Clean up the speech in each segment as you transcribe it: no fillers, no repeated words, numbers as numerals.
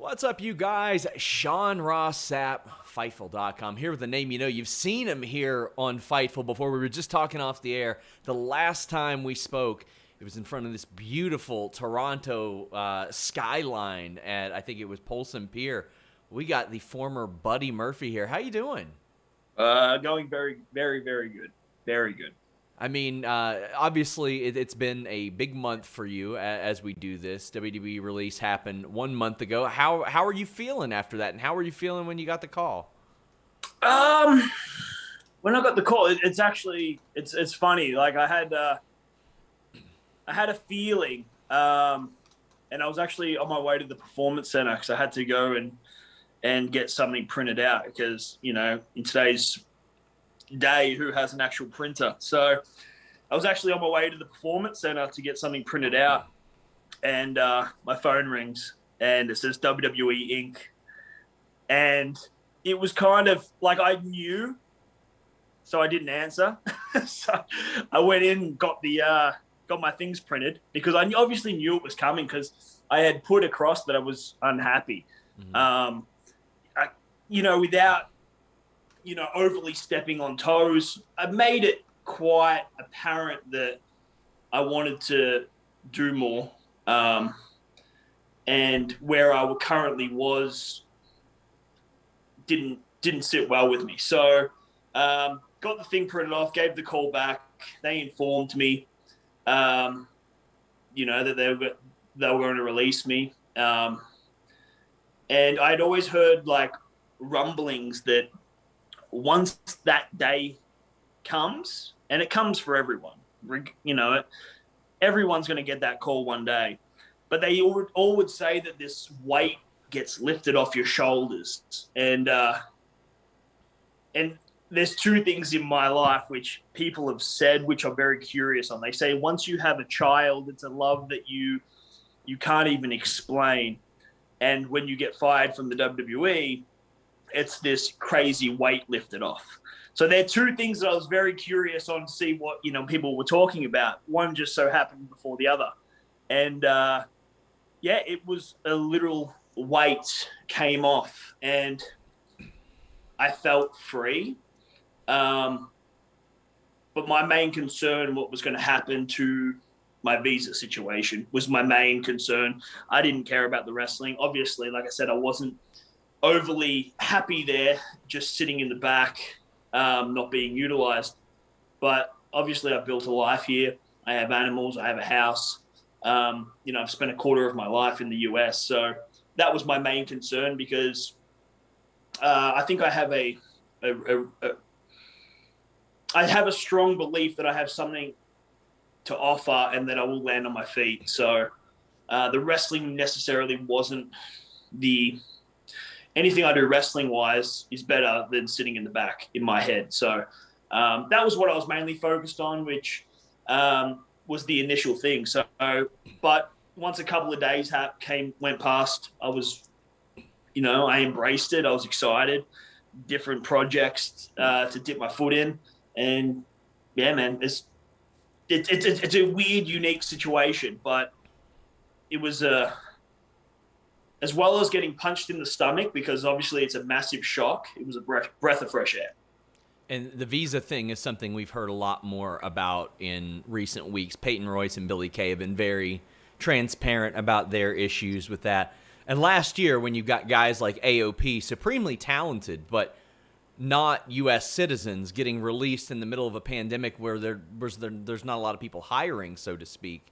What's up, you guys? Sean Ross Sapp, Fightful.com, here with a name you know. You've seen him here on Fightful before. We were just talking off the air. The last time we spoke, it was in front of this beautiful Toronto skyline at, I think it was Polson Pier. We got the former Buddy Murphy here. How you doing? Going very, very, very good. Very good. I mean, obviously, it's been a big month for you as we do this. WWE release happened 1 month ago. How are you feeling after that, and how were you feeling when you got the call? When I got the call, it's actually it's funny. Like I had a feeling, and I was actually on my way to the performance center because I had to go and get something printed out because in today's day, who has an actual printer? So I was actually on my way to the performance center to get something printed out, and my phone rings and it says WWE Inc. And it was kind of like I knew, so I didn't answer. So I went in, got my things printed because I obviously knew it was coming because I had put across that I was unhappy. Mm-hmm. Without overly stepping on toes, I made it quite apparent that I wanted to do more. And where I currently was didn't sit well with me. So got the thing printed off, gave the call back. They informed me, that they were going to release me. And I'd always heard like rumblings that once that day comes, and it comes for everyone, everyone's going to get that call one day, but they all would say that this weight gets lifted off your shoulders. And there's two things in my life which people have said, which I'm very curious on. They say once you have a child, it's a love that you can't even explain. And when you get fired from the WWE, it's this crazy weight lifted off. So there are two things that I was very curious on to see what, people were talking about. One just so happened before the other. And, it was a literal weight came off and I felt free. But my main concern, what was going to happen to my visa situation, was my main concern. I didn't care about the wrestling. Obviously, like I said, I wasn't overly happy there, just sitting in the back, not being utilized. But obviously I've built a life here. I have animals. I have a house. I've spent a quarter of my life in the US. So that was my main concern because I think I have I have a strong belief that I have something to offer and that I will land on my feet. So the wrestling necessarily wasn't anything I do wrestling-wise is better than sitting in the back in my head. So that was what I was mainly focused on, which was the initial thing. So, but once a couple of days went past, I was, I embraced it. I was excited. Different projects to dip my foot in, and yeah, man, it's a weird, unique situation, but it was as well as getting punched in the stomach, because obviously it's a massive shock. It was a breath of fresh air. And the visa thing is something we've heard a lot more about in recent weeks. Peyton Royce and Billy Kay have been very transparent about their issues with that. And last year, when you've got guys like AOP, supremely talented, but not U.S. citizens, getting released in the middle of a pandemic where there's not a lot of people hiring, so to speak,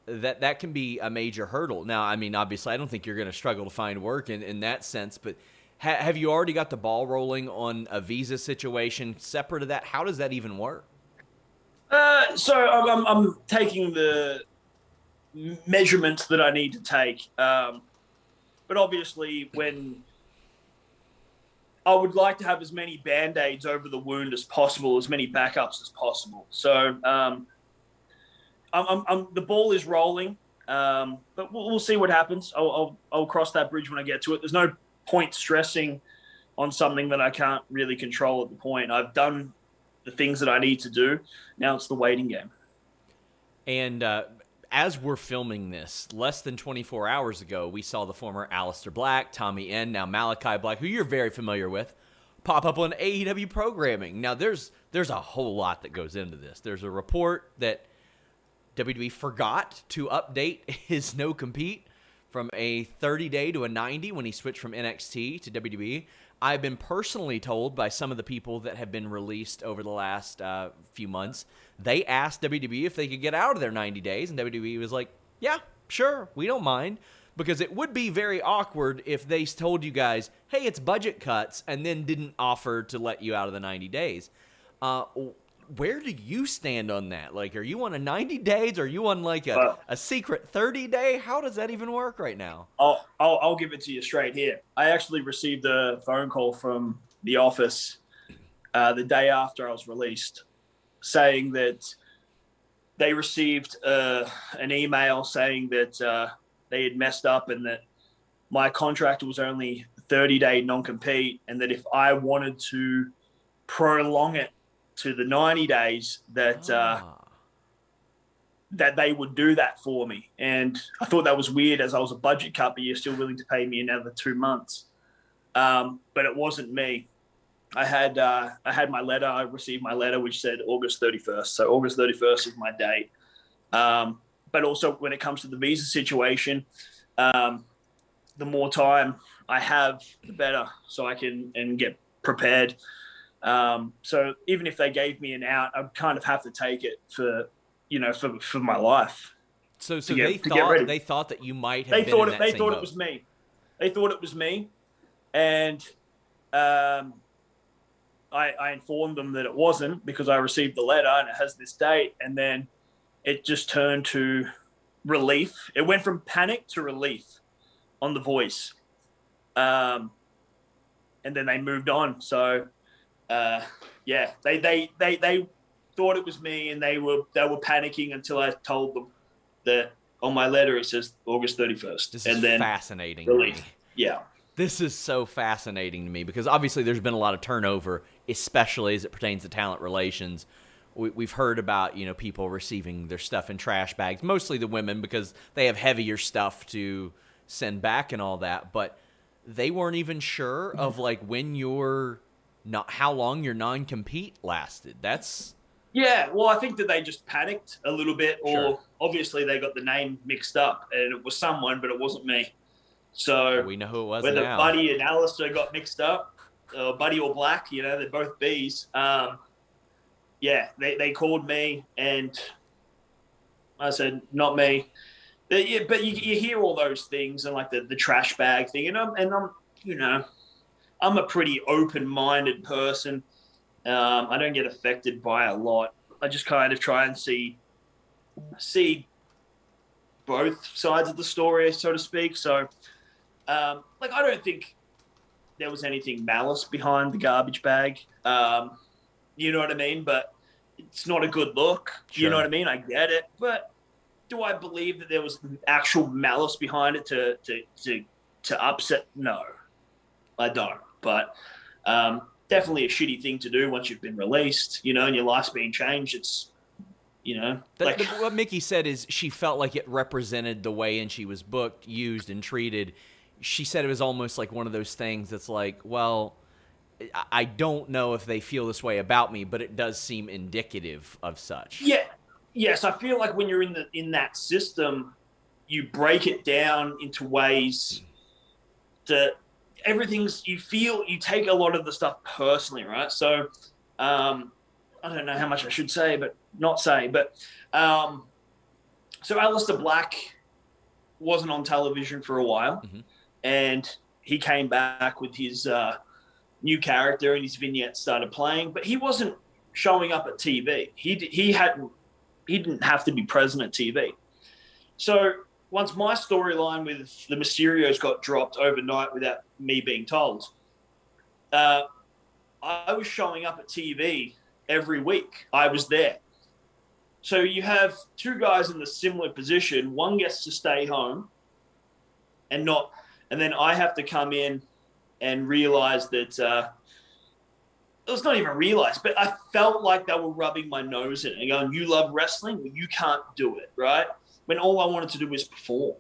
that can be a major hurdle. Now, I mean, obviously, I don't think you're going to struggle to find work in that sense, but have you already got the ball rolling on a visa situation separate of that? How does that even work? So I'm taking the measurements that I need to take. But obviously, when I would like to have as many Band-Aids over the wound as possible, as many backups as possible. So the ball is rolling, but we'll see what happens. I'll cross that bridge when I get to it. There's no point stressing on something that I can't really control at the point. I've done the things that I need to do. Now it's the waiting game. And as we're filming this, less than 24 hours ago, we saw the former Aleister Black, Tommy N, now Malachi Black, who you're very familiar with, pop up on AEW programming. Now, there's a whole lot that goes into this. There's a report that WWE forgot to update his no-compete from a 30-day to a 90 when he switched from NXT to WWE. I've been personally told by some of the people that have been released over the last few months, they asked WWE if they could get out of their 90 days, and WWE was like, yeah, sure, we don't mind, because it would be very awkward if they told you guys, hey, it's budget cuts, and then didn't offer to let you out of the 90 days. Where do you stand on that? Like, are you on a 90 days? Or are you on like a secret 30-day? How does that even work right now? I'll give it to you straight here. I actually received a phone call from the office the day after I was released, saying that they received an email saying that they had messed up and that my contract was only 30-day non-compete, and that if I wanted to prolong it to the 90 days, that that they would do that for me. And I thought that was weird, as I was a budget cut, but you're still willing to pay me another 2 months. But it wasn't me. I had my letter. I received my letter, which said August 31st. So August 31st is my date. But also when it comes to the visa situation, the more time I have, the better, so I can get prepared. So even if they gave me an out, I'd kind of have to take it for my life. So they thought that you might have been in that they same thought boat. it was me. They thought it was me, and I informed them that it wasn't, because I received the letter and it has this date, and then it just turned to relief. It went from panic to relief on the voice, and then they moved on. So. They thought it was me, and they were panicking until I told them that on my letter it says August 31st. This and is then fascinating. Relief. To me. Yeah. This is so fascinating to me, because obviously there's been a lot of turnover, especially as it pertains to talent relations. We've heard about, people receiving their stuff in trash bags, mostly the women, because they have heavier stuff to send back and all that. But they weren't even sure of how long your non-compete lasted. Well, I think that they just panicked a little bit, or Sure. Obviously they got the name mixed up, and it was someone, but it wasn't me. So we know who it was whether now. Buddy and Aleister got mixed up, Buddy or Black, they're both Bs. They called me, and I said, not me. But you hear all those things, and like the trash bag thing, and I'm a pretty open-minded person. I don't get affected by a lot. I just kind of try and see both sides of the story, so to speak. So, I don't think there was anything malice behind the garbage bag. You know what I mean? But it's not a good look. Sure. You know what I mean? I get it. But do I believe that there was actual malice behind it to upset? No, I don't. But definitely a shitty thing to do once you've been released, and your life's been changed. It's, what Mickey said is she felt like it represented the way and she was booked, used, and treated. She said it was almost like one of those things that's like, well, I don't know if they feel this way about me, but it does seem indicative of such. Yeah. Yes, I feel like when you're in that system, you break it down into ways that you take a lot of the stuff personally, right? So I don't know how much I should say, but not say. But so Aleister Black wasn't on television for a while, and he came back with his new character, and his vignette started playing, but he wasn't showing up at TV. He didn't have to be present at TV. So once my storyline with the Mysterios got dropped overnight without me being told, I was showing up at TV every week. I was there. So you have two guys in the similar position. One gets to stay home and then I have to come in and realize that it was not even realized, but I felt like they were rubbing my nose in it and going, you love wrestling? Well, you can't do it, right? when all I wanted to do was perform.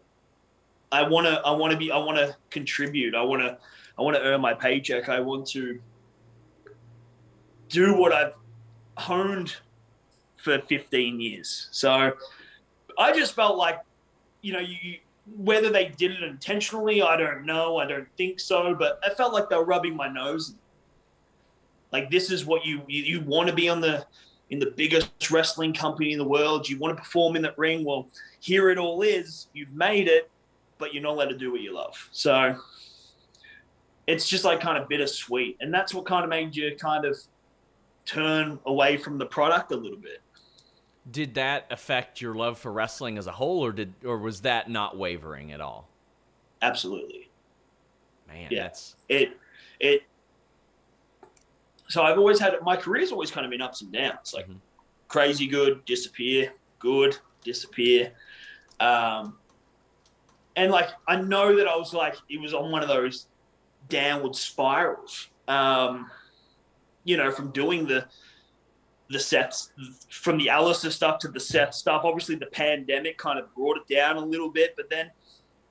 I want to contribute. I want to earn my paycheck. I want to do what I've honed for 15 years. So I just felt like, whether they did it intentionally, I don't know. I don't think so. But I felt like they were rubbing my nose. Like, this is what you want to be in the biggest wrestling company in the world. You want to perform in that ring. Well, here it all is. You've made it, but you're not allowed to do what you love. So it's just like kind of bittersweet. And that's what kind of made you kind of turn away from the product a little bit. Did that affect your love for wrestling as a whole, or was that not wavering at all? Absolutely. Man, yeah. That's it. So I've always had, my career's always kind of been ups and downs, like crazy good, disappear, good, disappear. And like, I know that I was like, it was on one of those downward spirals, from doing the sets, from the Alistair stuff to the Seth stuff. Obviously the pandemic kind of brought it down a little bit, but then,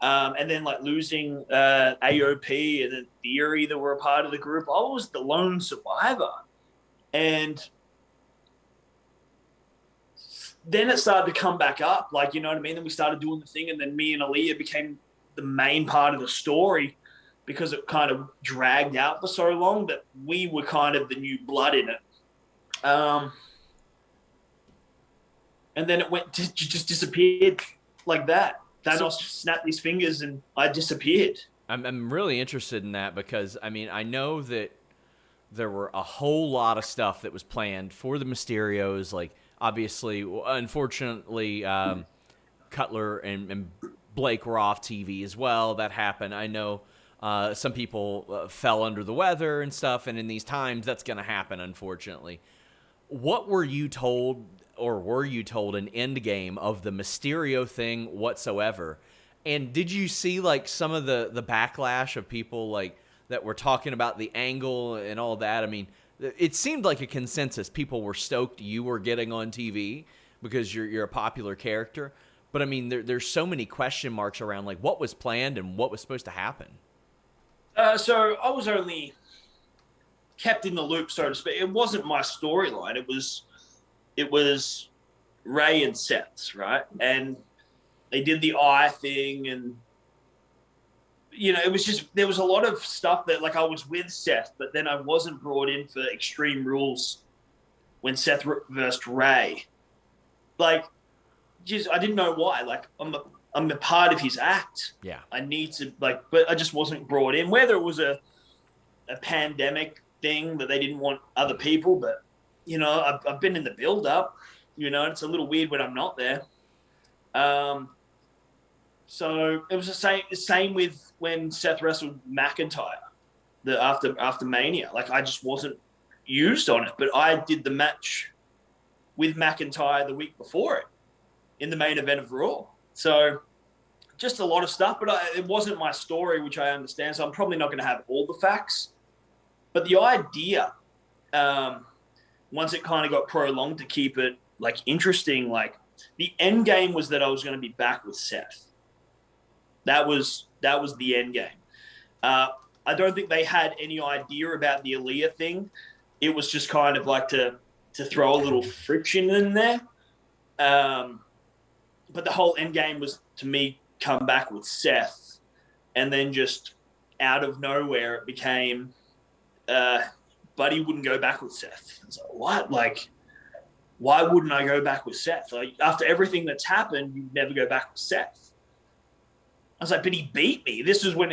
and then like losing AOP and then Theory that were a part of the group, I was the lone survivor. And then it started to come back up, like, you know what I mean? Then we started doing the thing, and then me and Aaliyah became the main part of the story because it kind of dragged out for so long that we were kind of the new blood in it. And then it just disappeared like that. Thanos snapped his fingers and I disappeared. I'm really interested in that because, I mean, I know that there were a whole lot of stuff that was planned for the Mysterios. Like, obviously, unfortunately, Cutler and Blake were off TV as well. That happened. I know some people fell under the weather and stuff, and in these times, that's going to happen, unfortunately. What were you told, or were you told an end game of the Mysterio thing whatsoever? And did you see like some of the backlash of people like that were talking about the angle and all that? I mean, it seemed like a consensus. People were stoked you were getting on TV because you're a popular character. But I mean, there's so many question marks around like what was planned and what was supposed to happen. So I was only kept in the loop, so to speak. It wasn't my storyline. It was Ray and Seth's, right? And they did the eye thing, and it was just, there was a lot of stuff that, like, I was with Seth, but then I wasn't brought in for Extreme Rules when Seth versed Ray. Like, just, I didn't know why. Like, I'm a part of his act. Yeah. I need to, like, but I just wasn't brought in. Whether it was a pandemic thing that they didn't want other people, but I've been in the build up, it's a little weird when I'm not there. So it was the same with when Seth wrestled McIntyre, after Mania. Like, I just wasn't used on it, but I did the match with McIntyre the week before it in the main event of Raw. So just a lot of stuff, but it wasn't my story, which I understand. So I'm probably not going to have all the facts, but the idea, once it kind of got prolonged to keep it like interesting, like the end game was that I was going to be back with Seth. That was the end game. I don't think they had any idea about the Aaliyah thing. It was just kind of like to throw a little friction in there. But the whole end game was to me come back with Seth, and then just out of nowhere it became Buddy wouldn't go back with Seth. I was like, what? Like, why wouldn't I go back with Seth? Like, after everything that's happened, you'd never go back with Seth. I was like, but he beat me. This is when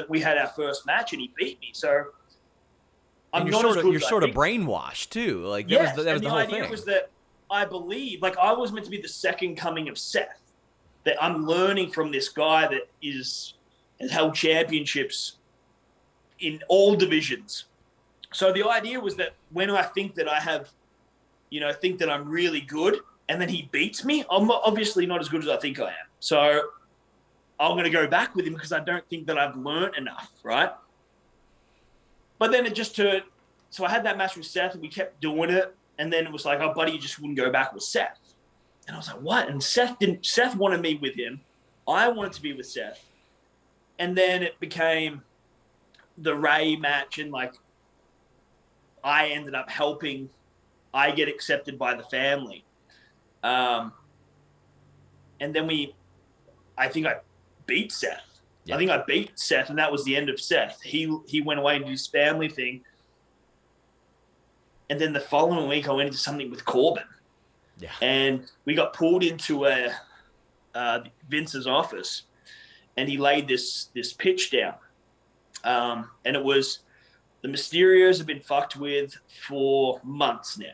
we had our first match, and he beat me. So you're sort of brainwashed too. Like, that was the whole thing. The idea was that I believe, like, I was meant to be the second coming of Seth. That I'm learning from this guy that has held championships in all divisions. So the idea was that when I think that I have, think that I'm really good, and then he beats me, I'm obviously not as good as I think I am. So I'm going to go back with him because I don't think that I've learned enough, right? But then it just turned, so I had that match with Seth, and we kept doing it, and then it was like, oh, Buddy just wouldn't go back with Seth. And I was like, what? And Seth wanted me with him. I wanted to be with Seth. And then it became the Ray match, and like I ended up helping I get accepted by the family. And then I think I beat Seth. Yeah. I think I beat Seth, and that was the end of Seth. He went away and did his family thing. And then the following week, I went into something with Corbin. Yeah. And we got pulled into Vince's office, and he laid this pitch down. And it was, the Mysterios have been fucked with for months now.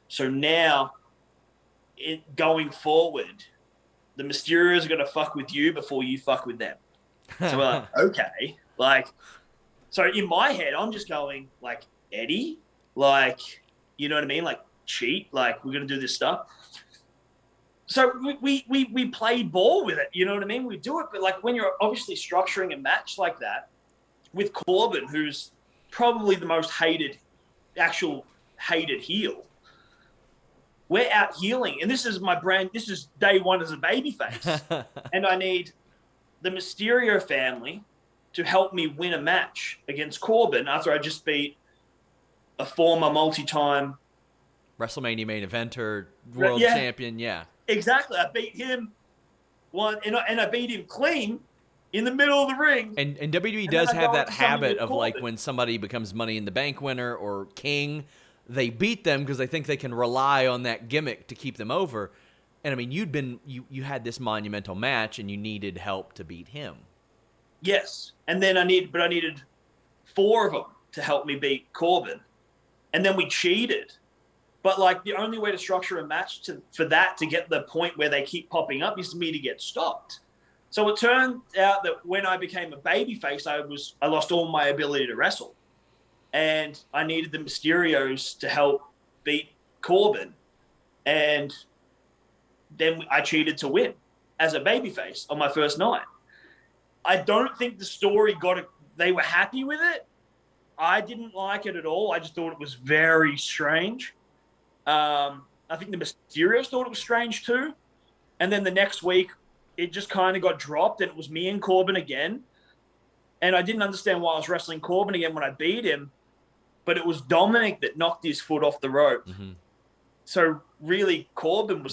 So now, going forward, the Mysterios are going to fuck with you before you fuck with them. So we're like, okay. Like, so in my head, I'm just going, like, Eddie? Like, you know what I mean? Like, cheat? Like, we're going to do this stuff. So we played ball with it, you know what I mean? We do it, but like when you're obviously structuring a match like that with Corbin, who's probably the most hated heel, we're out healing. And this is this is day one as a babyface. And I need the Mysterio family to help me win a match against Corbin after I just beat a former multi-time WrestleMania main eventer, world champion, yeah. Exactly. I beat him and I beat him clean in the middle of the ring. And WWE does have that habit of like when somebody becomes Money in the Bank winner or king, they beat them because they think they can rely on that gimmick to keep them over. And I mean, you had this monumental match and you needed help to beat him. Yes. And then I needed 4 of them to help me beat Corbin. And then we cheated. But, like, the only way to structure a match for that to get the point where they keep popping up is for me to get stopped. So it turned out that when I became a babyface, I lost all my ability to wrestle. And I needed the Mysterios to help beat Corbin. And then I cheated to win as a babyface on my first night. I don't think the story they were happy with it. I didn't like it at all. I just thought it was very strange. I think the Mysterios thought it was strange too. And then the next week, it just kind of got dropped, and it was me and Corbin again. And I didn't understand why I was wrestling Corbin again when I beat him, but it was Dominic that knocked his foot off the rope. Mm-hmm. So really, Dominic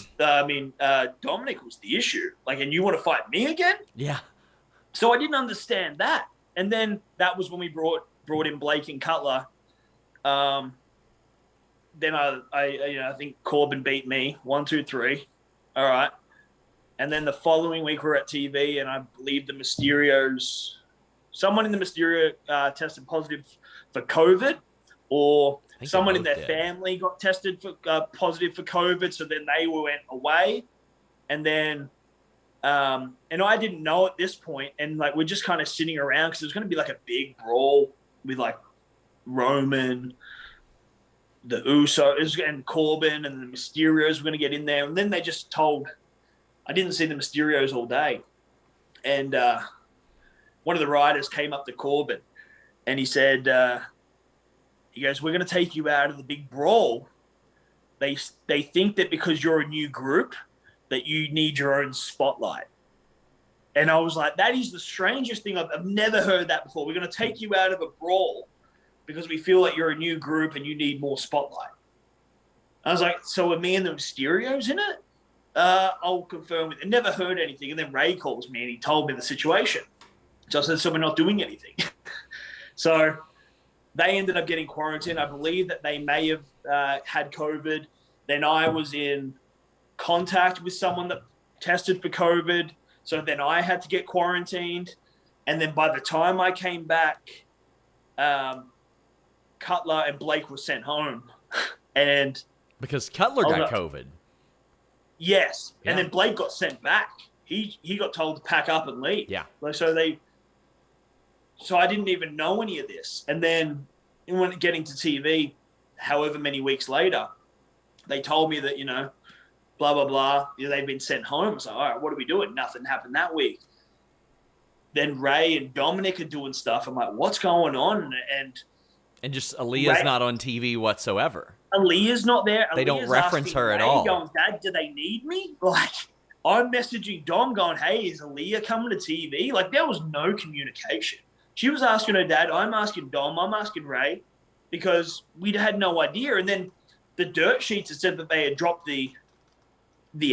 was the issue. Like, and you want to fight me again? Yeah. So I didn't understand that. And then that was when we brought in Blake and Cutler. Then I think Corbin beat me 1, 2, 3. All right. And then the following week we're at TV, and I believe someone in the Mysterio tested positive for COVID, or someone in their family got tested for positive for COVID. So then they went away, and then and I didn't know at this point, and like we're just kind of sitting around because it was going to be like a big brawl with like Roman, the Usos, and Corbin, and the Mysterios were going to get in there. And then they just told, I didn't see the Mysterios all day. And one of the writers came up to Corbin, and he said, he goes, we're going to take you out of the big brawl. They think that because you're a new group, that you need your own spotlight. And I was like, that is the strangest thing. I've never heard that before. We're going to take you out of a brawl because we feel like you're a new group and you need more spotlight. I was like, so are me and the Mysterios in it? I'll confirm it. I never heard anything. And then Ray calls me and he told me the situation. So I said, so we're not doing anything. So they ended up getting quarantined. I believe that they may have had COVID. Then I was in contact with someone that tested for COVID. So then I had to get quarantined. And then by the time I came back, Cutler and Blake were sent home. And because Cutler got COVID. Yes. Yeah. And then Blake got sent back. He got told to pack up and leave. Yeah. So I didn't even know any of this. And then when getting to TV, however many weeks later, they told me that, blah, blah, blah, they've been sent home. So, all right, what are we doing? Nothing happened that week. Then Ray and Dominic are doing stuff. I'm like, what's going on? And just Aaliyah's not on TV whatsoever. Aaliyah's not there. They don't Aaliyah's reference asking her at Ray, all. going, Dad, do they need me? Like, I'm messaging Dom going, hey, is Aaliyah coming to TV? Like, there was no communication. She was asking her dad. I'm asking Dom. I'm asking Ray because we had no idea. And then the dirt sheets had said that they had dropped the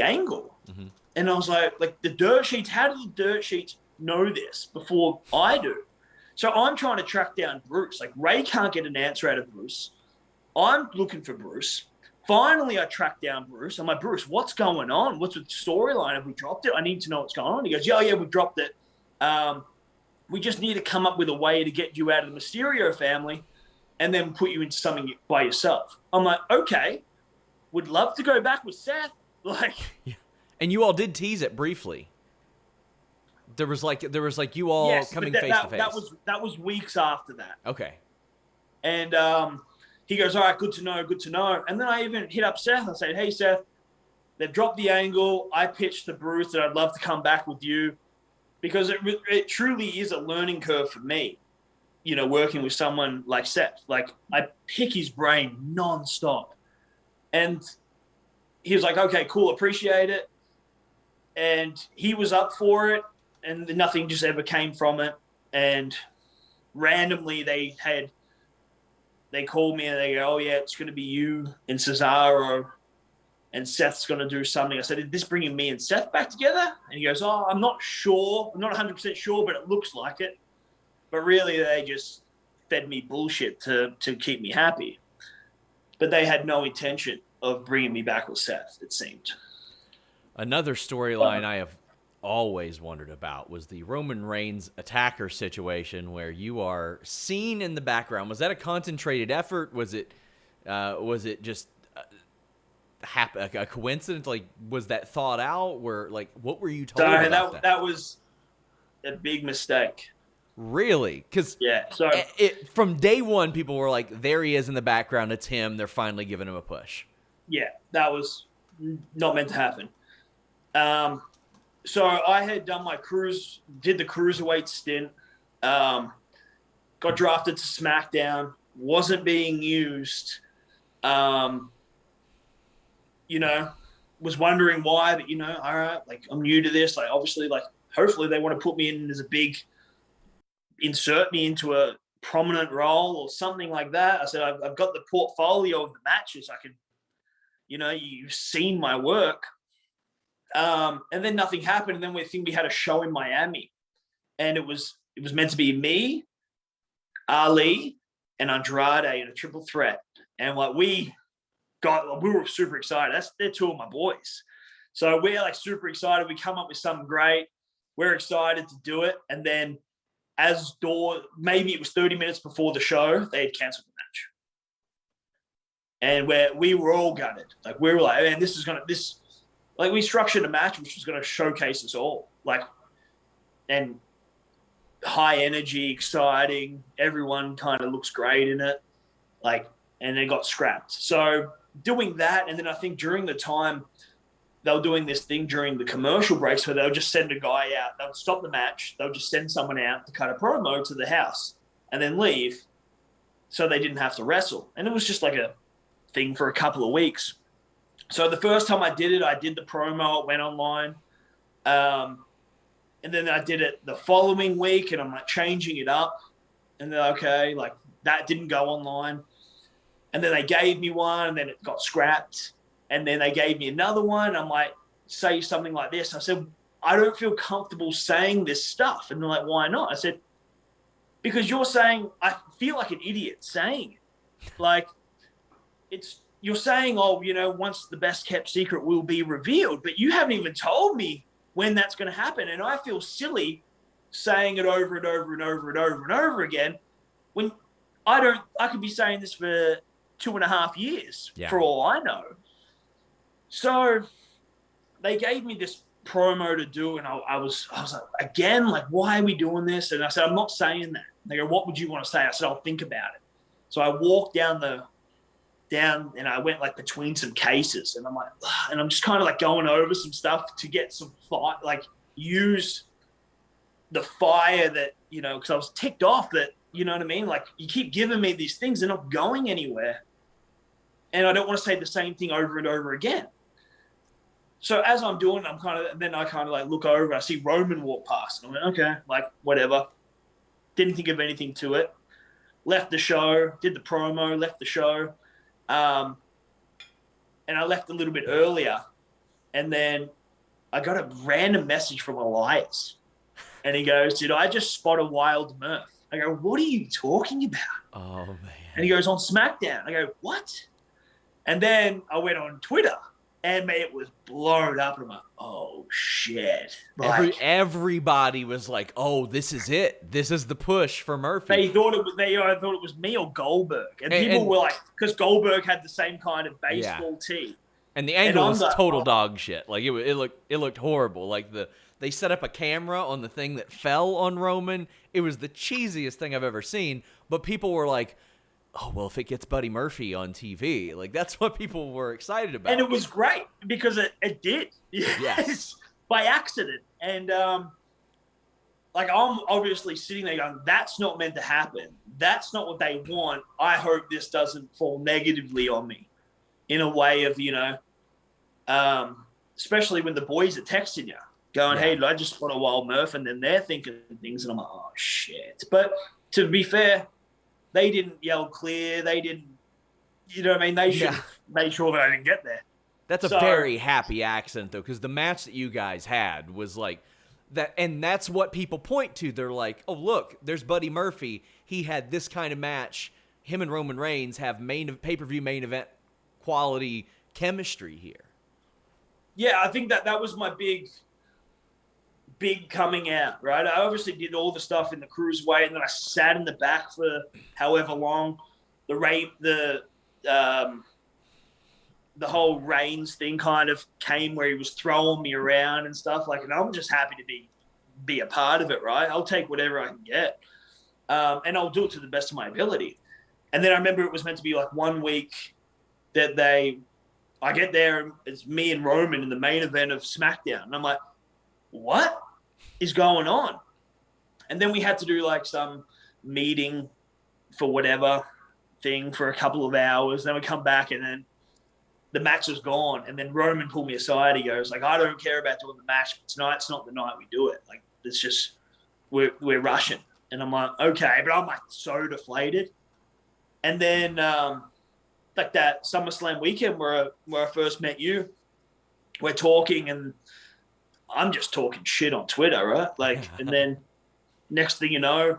angle. Mm-hmm. And I was like the dirt sheets, how do the dirt sheets know this before I do? So I'm trying to track down Bruce. Like, Ray can't get an answer out of Bruce. I'm looking for Bruce. Finally, I track down Bruce. I'm like, Bruce, what's going on? What's with the storyline? Have we dropped it? I need to know what's going on. He goes, yeah, we dropped it. We just need to come up with a way to get you out of the Mysterio family and then put you into something by yourself. I'm like, okay, would love to go back with Seth. Like, yeah. And you all did tease it briefly. There was like you all coming face to face. That was weeks after that. Okay. And he goes, all right, good to know. And then I even hit up Seth. I said, hey, Seth, they've dropped the angle. I pitched to Bruce that I'd love to come back with you because it truly is a learning curve for me, you know, working with someone like Seth. Like, I pick his brain nonstop. And he was like, okay, cool, appreciate it. And he was up for it, and nothing just ever came from it. And randomly they called me and they go, oh, yeah, it's going to be you and Cesaro and Seth's going to do something. I said, is this bringing me and Seth back together? And he goes, oh, I'm not sure. I'm not 100% sure, but it looks like it. But really, they just fed me bullshit to keep me happy. But they had no intention of bringing me back with Seth, it seemed. Another storyline I have always wondered about was the Roman Reigns attacker situation where you are seen in the background. Was that a concentrated effort? Was it just a coincidence? Like, was that thought out? What were you told about that? That was a big mistake. Really? Because from day one, people were like, there he is in the background. It's him. They're finally giving him a push. Yeah, that was not meant to happen. So I had done did the cruiserweight stint, got drafted to SmackDown, wasn't being used, you know, was wondering why, but, you know, all right, like, I'm new to this. Like, obviously, like, hopefully they want to put me in as insert me into a prominent role or something like that. I said, I've got the portfolio of the matches. I can, you know, you've seen my work. And then nothing happened. And then we had a show in Miami, and it was meant to be me, Ali, and Andrade in a triple threat. And like, we were super excited. They're two of my boys. So we're like super excited. We come up with something great. We're excited to do it. And then maybe it was 30 minutes before the show, they had canceled the match. And we were all gutted. Like, we were like, man, like, we structured a match which was going to showcase us all, like, and high energy, exciting. Everyone kind of looks great in it, like, and it got scrapped. So doing that, and then I think during the time they were doing this thing during the commercial breaks where they'll just send a guy out. They'll stop the match. They'll just send someone out to cut a promo to the house and then leave, so they didn't have to wrestle. And it was just like a thing for a couple of weeks. So the first time I did it, I did the promo, it went online. And then I did it the following week, and I'm like changing it up. And then, okay, like, that didn't go online. And then they gave me one, and then it got scrapped. And then they gave me another one. I'm like, say something like this. I said, I don't feel comfortable saying this stuff. And they're like, why not? I said, because you're saying, I feel like an idiot saying it. Like, you're saying, oh, you know, once the best kept secret will be revealed, but you haven't even told me when that's going to happen. And I feel silly saying it over and over and over and over and over again when I could be saying this for 2.5 years for all I know. So they gave me this promo to do, and I was like, again, like, why are we doing this? And I said, I'm not saying that. They go, what would you want to say? I said, I'll think about it. So I walked down and I went like between some cases, and I'm like, and I'm just kind of like going over some stuff to get some fire, like use the fire that, you know, because I was ticked off that, you know what I mean? Like, you keep giving me these things, they're not going anywhere. and I don't want to say the same thing over and over again. So as I'm doing, I kind of like look over, I see Roman walk past, and I went, okay, like whatever. Didn't think of anything to it. Left the show, did the promo, left the show, and I left a little bit earlier, and then I got a random message from Elias, and he goes, "Did I just spot a wild Murph?" I go, "What are you talking about?" Oh man! And he goes, "On SmackDown." I go, "What?" And then I went on Twitter. And it was blown up. And I'm like, oh, shit. Like, everybody was like, oh, this is it. This is the push for Murphy. They thought it was me or Goldberg. And people were like, because Goldberg had the same kind of baseball tee. And the angle was total dog shit. Like, it looked horrible. Like, they set up a camera on the thing that fell on Roman. It was the cheesiest thing I've ever seen. But people were like, oh, well, if it gets Buddy Murphy on TV, like that's what people were excited about. And it was great because it did. Yes. By accident. And like I'm obviously sitting there going, that's not meant to happen. That's not what they want. I hope this doesn't fall negatively on me in a way of, especially when the boys are texting you going, hey, did I just spot a wild Murph? And then they're thinking things and I'm like, oh, shit. But to be fair, they didn't yell clear. They didn't, you know what I mean? They should have made sure that I didn't get there. That's a very happy accident, though, because the match that you guys had was like that. And that's what people point to. They're like, oh, look, there's Buddy Murphy. He had this kind of match. Him and Roman Reigns have pay-per-view main event quality chemistry here. Yeah, I think that was my big coming out, right? I obviously did all the stuff in the cruiserweight, and then I sat in the back for however long. The whole Reigns thing kind of came where he was throwing me around and stuff like, and I'm just happy to be a part of it, right? I'll take whatever I can get, and I'll do it to the best of my ability. And then I remember it was meant to be like 1 week that I get there and it's me and Roman in the main event of SmackDown, and I'm like, what is going on? And then we had to do like some meeting for whatever thing for a couple of hours. Then we come back and then the match was gone. And then Roman pulled me aside. He goes like, I don't care about doing the match, but tonight's not the night we do it. Like it's just, we're rushing. And I'm like, okay, but I'm like so deflated. And then like that SummerSlam weekend where I first met you, we're talking and I'm just talking shit on Twitter, right? Like, and then next thing you know,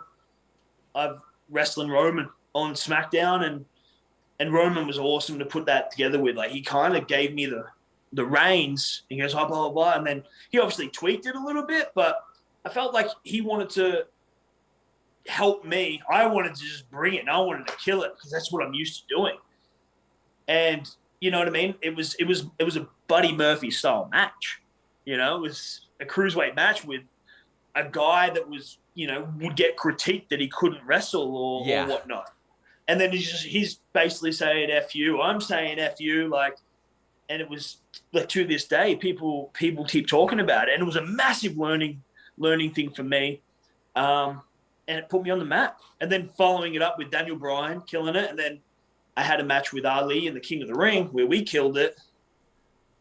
I'm wrestling Roman on SmackDown, and Roman was awesome to put that together with. Like, he kind of gave me the reins. He goes, oh, blah, blah, blah. And then he obviously tweaked it a little bit, but I felt like he wanted to help me. I wanted to just bring it, and I wanted to kill it because that's what I'm used to doing. And you know what I mean? It was a Buddy Murphy style match. You know, it was a cruiserweight match with a guy that was, would get critiqued that he couldn't wrestle or whatnot. And then he's basically saying F you. I'm saying F you. Like, and it was like to this day, people keep talking about it. And it was a massive learning thing for me. And it put me on the map. And then following it up with Daniel Bryan killing it. And then I had a match with Ali in the King of the Ring where we killed it.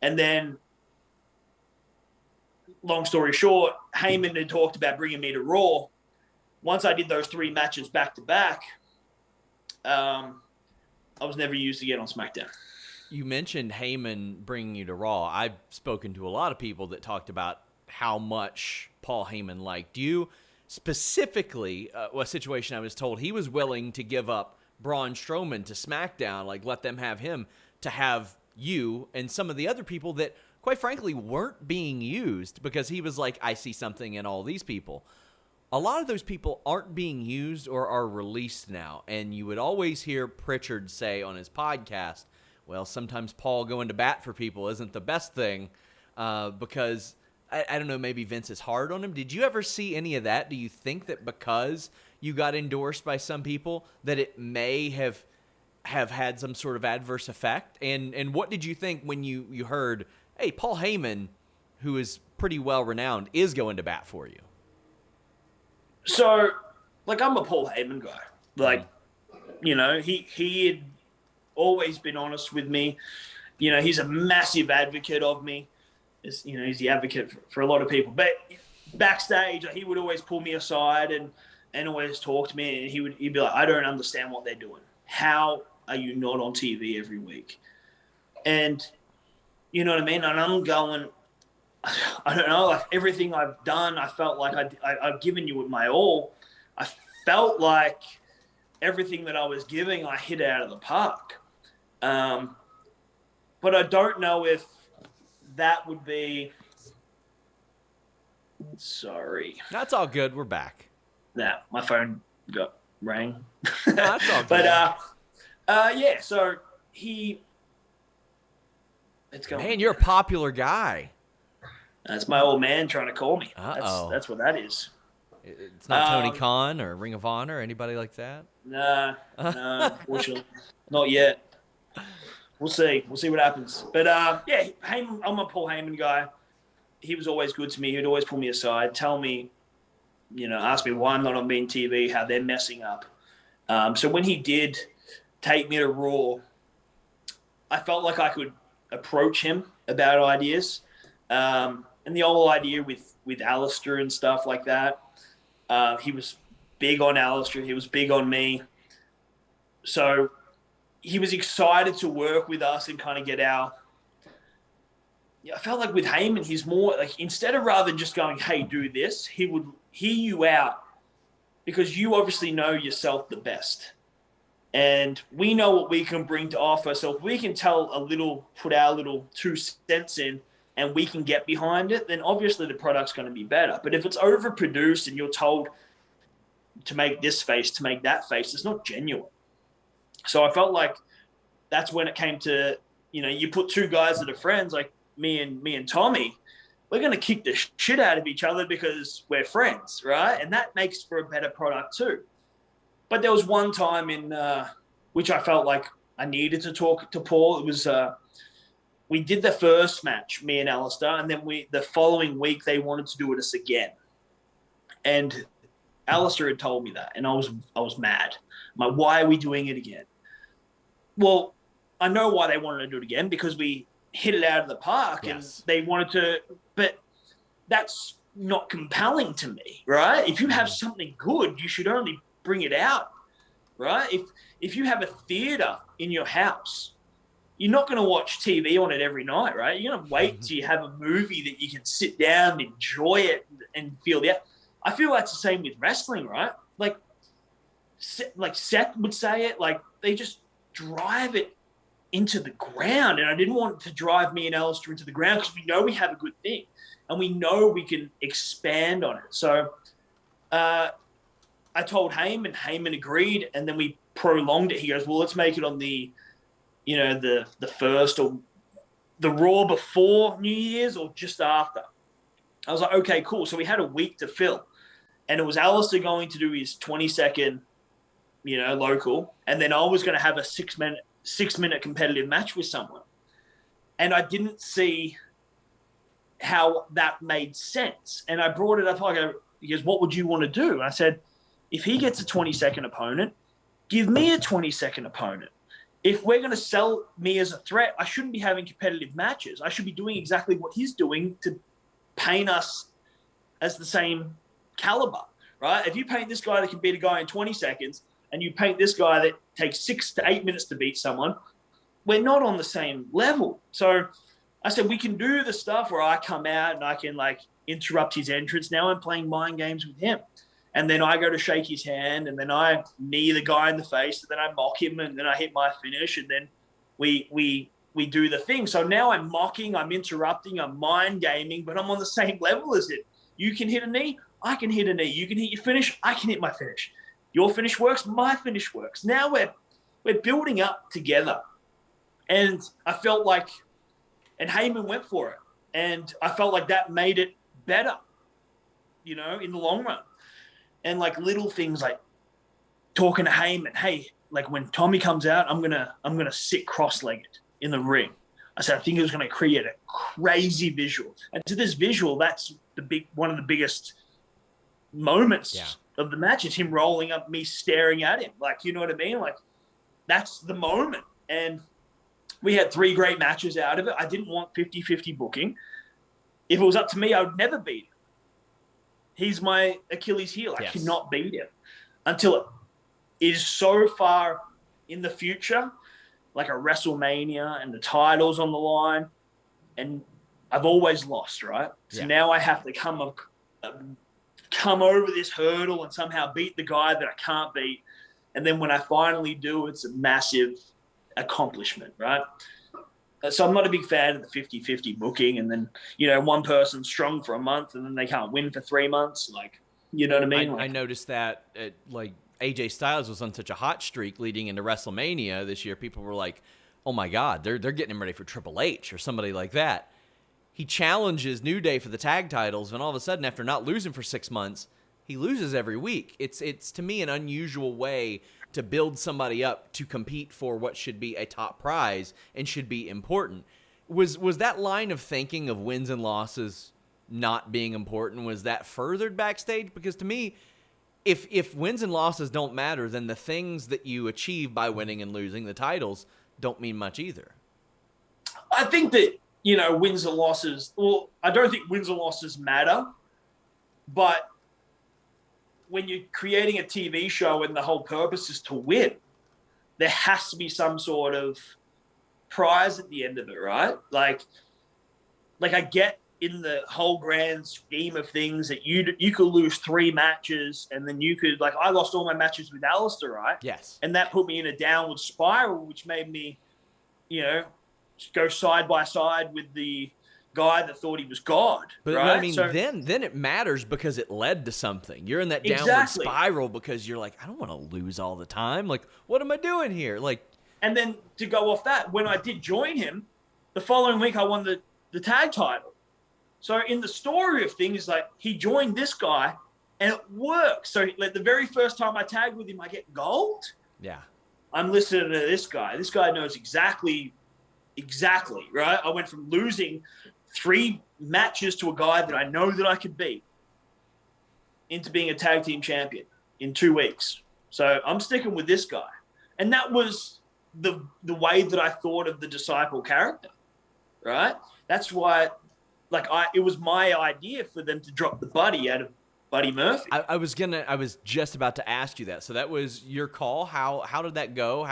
And then, long story short, Heyman had talked about bringing me to Raw. Once I did those 3 matches back to back, I was never used again on SmackDown. You mentioned Heyman bringing you to Raw. I've spoken to a lot of people that talked about how much Paul Heyman liked you. Specifically, a situation I was told he was willing to give up Braun Strowman to SmackDown, like let them have him, to have you and some of the other people that quite frankly weren't being used, because he was like, I see something in all these people. A lot of those people aren't being used or are released now. And you would always hear Pritchard say on his podcast, well, sometimes Paul going to bat for people isn't the best thing, because I don't know, maybe Vince is hard on him. Did you ever see any of that? Do you think that because you got endorsed by some people that it may have had some sort of adverse effect? And what did you think when you heard, hey, Paul Heyman, who is pretty well renowned, is going to bat for you? So, like, I'm a Paul Heyman guy. Like, he had always been honest with me. You know, he's a massive advocate of me. You know, he's the advocate for a lot of people. But backstage, he would always pull me aside and always talk to me. And he'd be like, I don't understand what they're doing. How are you not on TV every week? And you know what I mean? And I'm going, I don't know, like everything I've done, I felt like I've given you my all. I felt like everything that I was giving, I hit out of the park. But I don't know if that would be. Sorry. That's all good. We're back. Nah, my phone rang. No, that's all good. But yeah, so it's going. Man, you're a popular guy. That's my old man trying to call me. Uh-oh. That's what that is. It's not Tony Khan or Ring of Honor or anybody like that? No, unfortunately. Not yet. We'll see. We'll see what happens. But, yeah, Heyman, I'm a Paul Heyman guy. He was always good to me. He'd always pull me aside, tell me, you know, ask me why I'm not on main TV, how they're messing up. So when he did take me to Raw, I felt like I could approach him about ideas. And the whole idea with Alistair and stuff like that, he was big on Alistair. He was big on me. So he was excited to work with us and kind of get our. I felt like with Heyman, he's more like, instead of rather just going, hey, do this, he would hear you out because you obviously know yourself the best. And we know what we can bring to offer. So if we can put our little 2 cents in and we can get behind it, then obviously the product's going to be better. But if it's overproduced and you're told to make this face, to make that face, it's not genuine. So I felt like that's when it came to, you know, you put 2 guys that are friends, like me and Tommy, we're going to kick the shit out of each other because we're friends, right? And that makes for a better product too. But there was one time in which I felt like I needed to talk to Paul. It was we did the first match, me and Alistair, and then the following week they wanted to do it us again. And Alistair had told me that, and I was mad. I'm like, why are we doing it again? Well, I know why they wanted to do it again, because we hit it out of the park. Yes. And they wanted to, but that's not compelling to me, right? If you have something good, you should only bring it out, right? If you have a theater in your house, you're not going to watch TV on it every night, right? You're going to wait till you have a movie that you can sit down and enjoy it and feel the. I feel that's the same with wrestling, right? Like Seth would say it, like they just drive it into the ground. And I didn't want to drive me and Alistair into the ground because we know we have a good thing and we know we can expand on it. So I told Heyman, and Heyman agreed, and then we prolonged it. He goes, well, let's make it on the, you know, the first or the Raw before New Year's or just after. I was like, okay, cool. So we had a week to fill. And it was Alistair going to do his 20-second, you know, local. And then I was going to have a 6-minute competitive match with someone. And I didn't see how that made sense. And I brought it up. He goes, what would you want to do? And I said, if he gets a 20-second opponent, give me a 20-second opponent. If we're going to sell me as a threat, I shouldn't be having competitive matches. I should be doing exactly what he's doing to paint us as the same caliber, right? If you paint this guy that can beat a guy in 20 seconds and you paint this guy that takes 6 to 8 minutes to beat someone, we're not on the same level. So I said, we can do the stuff where I come out and I can like interrupt his entrance. Now I'm playing mind games with him. And then I go to shake his hand, and then I knee the guy in the face, and then I mock him, and then I hit my finish, and then we do the thing. So now I'm mocking, I'm interrupting, I'm mind gaming, but I'm on the same level as it. You can hit a knee, I can hit a knee. You can hit your finish, I can hit my finish. Your finish works, my finish works. Now we're building up together. And I felt like, and Heyman went for it, and I felt like that made it better, you know, in the long run. And like little things like talking to Heyman, hey, like when Tommy comes out, I'm gonna sit cross-legged in the ring. I said, I think it was going to create a crazy visual. And to this visual, that's one of the biggest moments of the match is him rolling up, me staring at him. Like, you know what I mean? Like, that's the moment. And we had 3 great matches out of it. I didn't want 50-50 booking. If it was up to me, I would never beat him. He's my Achilles heel. I cannot beat him until it is so far in the future, like a WrestleMania and the title's on the line. And I've always lost, right? So now I have to come over this hurdle and somehow beat the guy that I can't beat. And then when I finally do, it's a massive accomplishment, right? So I'm not a big fan of the 50-50 booking. And then, one person's strong for a month and then they can't win for 3 months. Like, you know what I mean? I noticed that, AJ Styles was on such a hot streak leading into WrestleMania this year. People were like, oh my God, they're getting him ready for Triple H or somebody like that. He challenges New Day for the tag titles, and all of a sudden, after not losing for 6 months, he loses every week. It's to me an unusual way to build somebody up to compete for what should be a top prize and should be important. Was that line of thinking of wins and losses not being important, was that furthered backstage? Because to me, if wins and losses don't matter, then the things that you achieve by winning and losing, the titles, don't mean much either. I think that, wins and losses, well, I don't think wins and losses matter, but when you're creating a TV show and the whole purpose is to win, there has to be some sort of prize at the end of it, right? Like I get in the whole grand scheme of things that you could lose 3 matches and then you could, I lost all my matches with Alistair, right? Yes. And that put me in a downward spiral, which made me, go side by side with the guy that thought he was God. But right? I mean, then it matters because it led to something. You're in that downward spiral because you're like, I don't want to lose all the time. Like, what am I doing here? And then to go off that, when I did join him, the following week I won the tag title. So in the story of things, he joined this guy and it works. So the very first time I tagged with him, I get gold. Yeah. I'm listening to this guy. This guy knows exactly, right? I went from losing 3 matches to a guy that I know that I could beat into being a tag team champion in 2 weeks. So I'm sticking with this guy. And that was the way that I thought of the Disciple character, right? That's why, it was my idea for them to drop the Buddy out of Buddy Murphy. I was just about to ask you that. So that was your call. How did that go?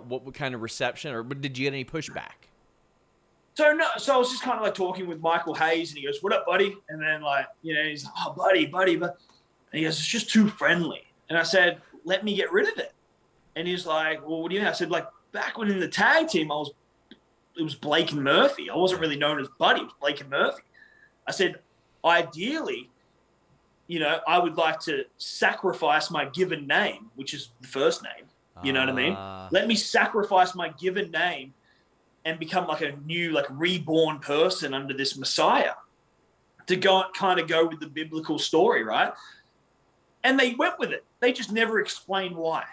What kind of reception, or did you get any pushback? So I was just kind of talking with Michael Hayes, and he goes, "What up, buddy?" And then he's like, "Oh, buddy," and he goes, "It's just too friendly." And I said, "Let me get rid of it." And he's like, "Well, what do you mean?" I said, back when in the tag team, it was Blake and Murphy. I wasn't really known as Buddy. It was Blake and Murphy. I said, ideally, I would like to sacrifice my given name, which is the first name. You know what I mean? Let me sacrifice my given name and become a new, reborn person under this Messiah to go with the biblical story, right? And they went with it. They just never explained why.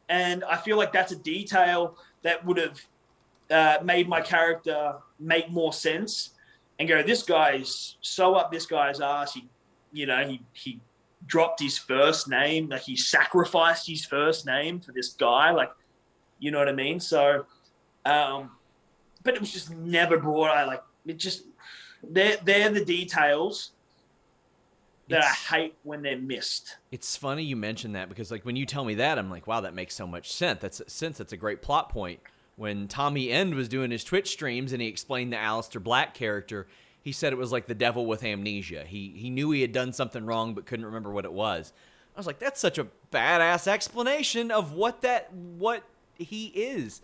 And I feel like that's a detail that would have made my character make more sense and go, this guy's so up this guy's ass. He dropped his first name. He sacrificed his first name for this guy. You know what I mean? So, but it was just never brought out. They're the details that I hate when they're missed. It's funny you mention that because when you tell me that, I'm like, wow, that makes so much sense. That's a great plot point. When Tommy End was doing his Twitch streams and he explained the Aleister Black character, he said it was like the devil with amnesia. He knew he had done something wrong but couldn't remember what it was. I was like, that's such a badass explanation of what he is.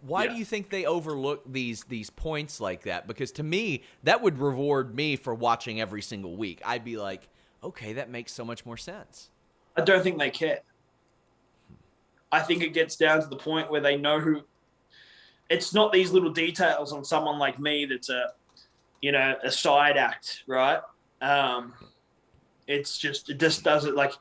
Why do you think they overlook these points like that? Because to me, that would reward me for watching every single week. I'd be like, okay, that makes so much more sense. I don't think they care. I think it gets down to the point where they know who. It's not these little details on someone like me that's a side act, right? It just doesn't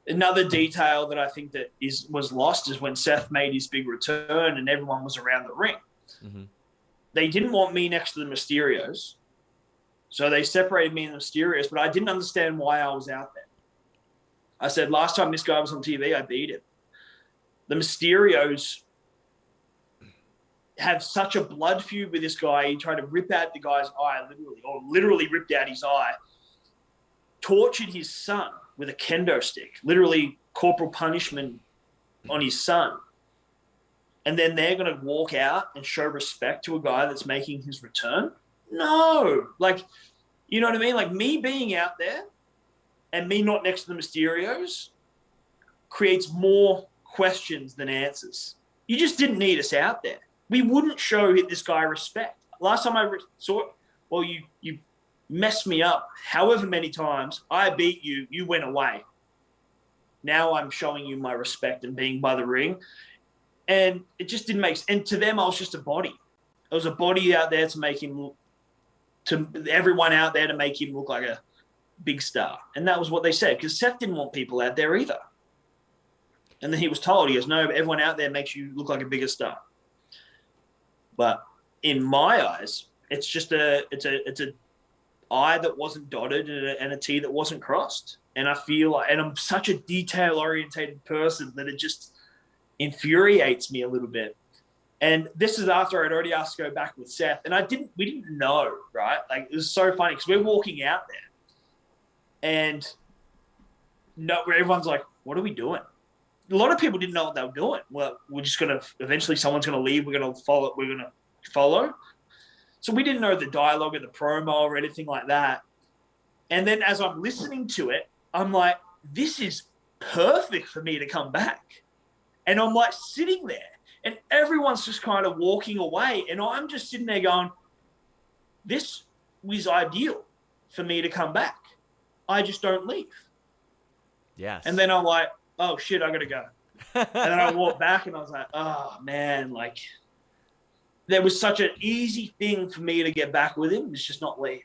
another detail that I think that was lost is when Seth made his big return and everyone was around the ring. Mm-hmm. They didn't want me next to the Mysterios. So they separated me and the Mysterios, but I didn't understand why I was out there. I said, last time this guy was on TV, I beat him. The Mysterios have such a blood feud with this guy. He tried to rip out the guy's eye, literally ripped out his eye, tortured his son with a kendo stick, literally corporal punishment on his son. And then they're going to walk out and show respect to a guy that's making his return? No. Like, you know what I mean? Like, me being out there and me not next to the Mysterios creates more questions than answers. You just didn't need us out there. We wouldn't show this guy respect. Last time I saw it, well, you messed me up however many times. I beat you. You went away. Now I'm showing you my respect and being by the ring. And it just didn't make sense. And to them, I was just a body. I was a body out there to make him look, to everyone out there to make him look like a big star. And that was what they said, because Seth didn't want people out there either. And then he was told, he goes, no, but everyone out there makes you look like a bigger star. But in my eyes, it's just it's a I that wasn't dotted and a T that wasn't crossed. And I feel like, and I'm such a detail-orientated person that it just infuriates me a little bit. And this is after I'd already asked to go back with Seth, and we didn't know, right? Like, it was so funny because we're walking out there, and everyone's like, "What are we doing?" A lot of people didn't know what they were doing. Well, we're just gonna eventually someone's gonna leave. We're gonna follow. So we didn't know the dialogue or the promo or anything like that. And then as I'm listening to it, I'm like, "This is perfect for me to come back." And I'm like sitting there, and everyone's just kind of walking away. And I'm just sitting there going, this was ideal for me to come back. I just don't leave. Yes. And then I'm like, oh shit, I got to go. And then I walked back and I was like, oh man, like there was such an easy thing for me to get back with him. It's just not leave.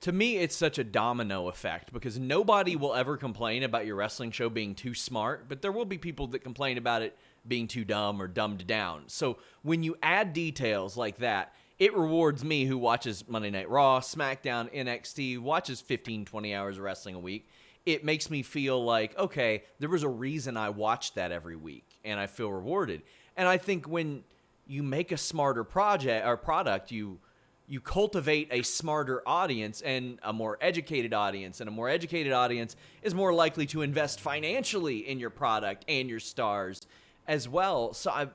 To me, it's such a domino effect because nobody will ever complain about your wrestling show being too smart, but there will be people that complain about it being too dumb or dumbed down. So when you add details like that, it rewards me who watches Monday Night Raw, SmackDown, NXT, watches 15, 20 hours of wrestling a week. It makes me feel like, okay, there was a reason I watched that every week, and I feel rewarded. And I think when you make a smarter project or product, you cultivate a smarter audience and a more educated audience, and a more educated audience is more likely to invest financially in your product and your stars as well. So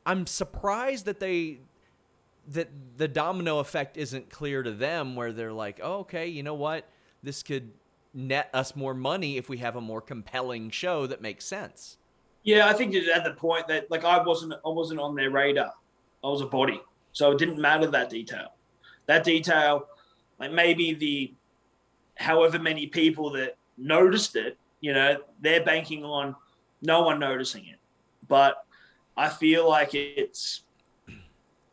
I'm surprised that that the domino effect isn't clear to them, where they're like, oh, okay, you know what? This could net us more money if we have a more compelling show that makes sense. Yeah, I think at the point that like I wasn't on their radar. I was a body. So it didn't matter that detail. That detail, like maybe the however many people that noticed it, you know, they're banking on no one noticing it. But I feel like it's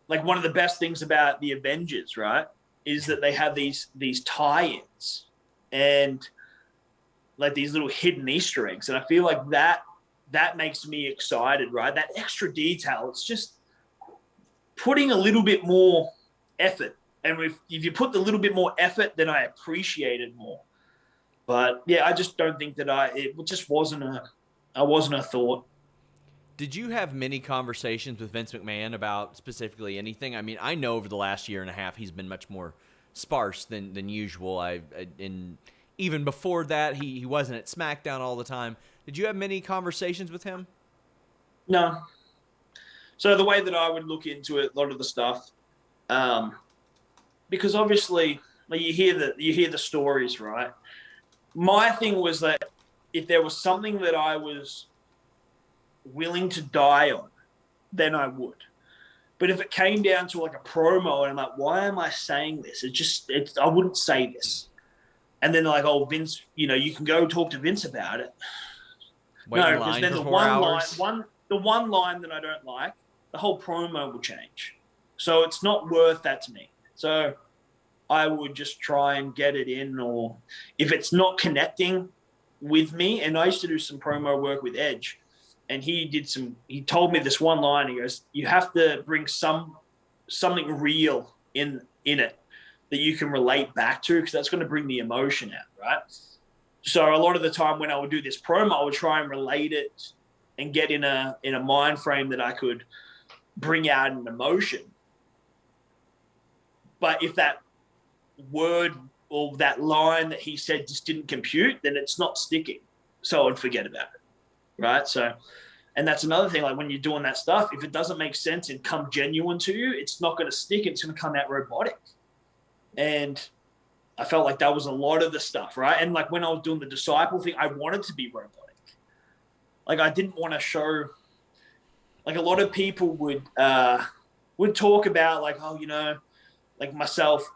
like one of the best things about the Avengers, right, is that they have these tie-ins and like these little hidden Easter eggs. And I feel like that makes me excited, right? That extra detail, it's just putting a little bit more effort. And if you put the little bit more effort, then I appreciate it more. But yeah, I just don't think that it just wasn't a thought. Did you have many conversations with Vince McMahon about specifically anything? I mean, I know over the last year and a half, he's been much more sparse than usual. And even before that, he wasn't at SmackDown all the time. Did you have many conversations with him? No. So the way that I would look into it, a lot of the stuff, because obviously like you hear the stories, right? My thing was that if there was something that I was willing to die on, then I would. But if it came down to like a promo and I'm like, why am I saying this? I wouldn't say this. And then they're like, oh, Vince, you know, you can go talk to Vince about it. No, because then the one line that I don't like, the whole promo will change. So it's not worth that to me. So I would just try and get it in, or if it's not connecting with me, and I used to do some promo work with Edge, and he told me this one line. He goes, you have to bring something real in it that you can relate back to, because that's going to bring the emotion out, right? So a lot of the time when I would do this promo, I would try and relate it and get in a mind frame that I could bring out an emotion. But if that word or that line that he said just didn't compute, then it's not sticking. So I'd forget about it, right? So, and that's another thing, like when you're doing that stuff, if it doesn't make sense and come genuine to you, it's not going to stick. It's going to come out robotic. And I felt like that was a lot of the stuff, right? And like when I was doing the Disciple thing, I wanted to be robotic. Like I didn't want to show, like a lot of people would talk about like, oh, you know, like myself,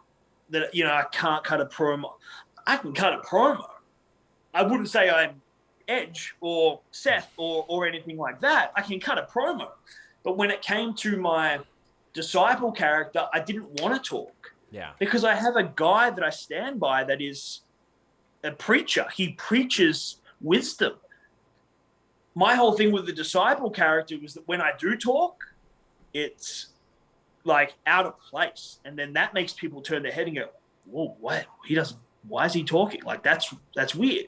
that, you know, I can't cut a promo. I can cut a promo. I wouldn't say I'm Edge or Seth or anything like that. I can cut a promo. But when it came to my Disciple character, I didn't want to talk. Yeah. Because I have a guy that I stand by that is a preacher. He preaches wisdom. My whole thing with the Disciple character was that when I do talk, it's like out of place. And then that makes people turn their head and go, whoa, what? Why is he talking? Like that's weird.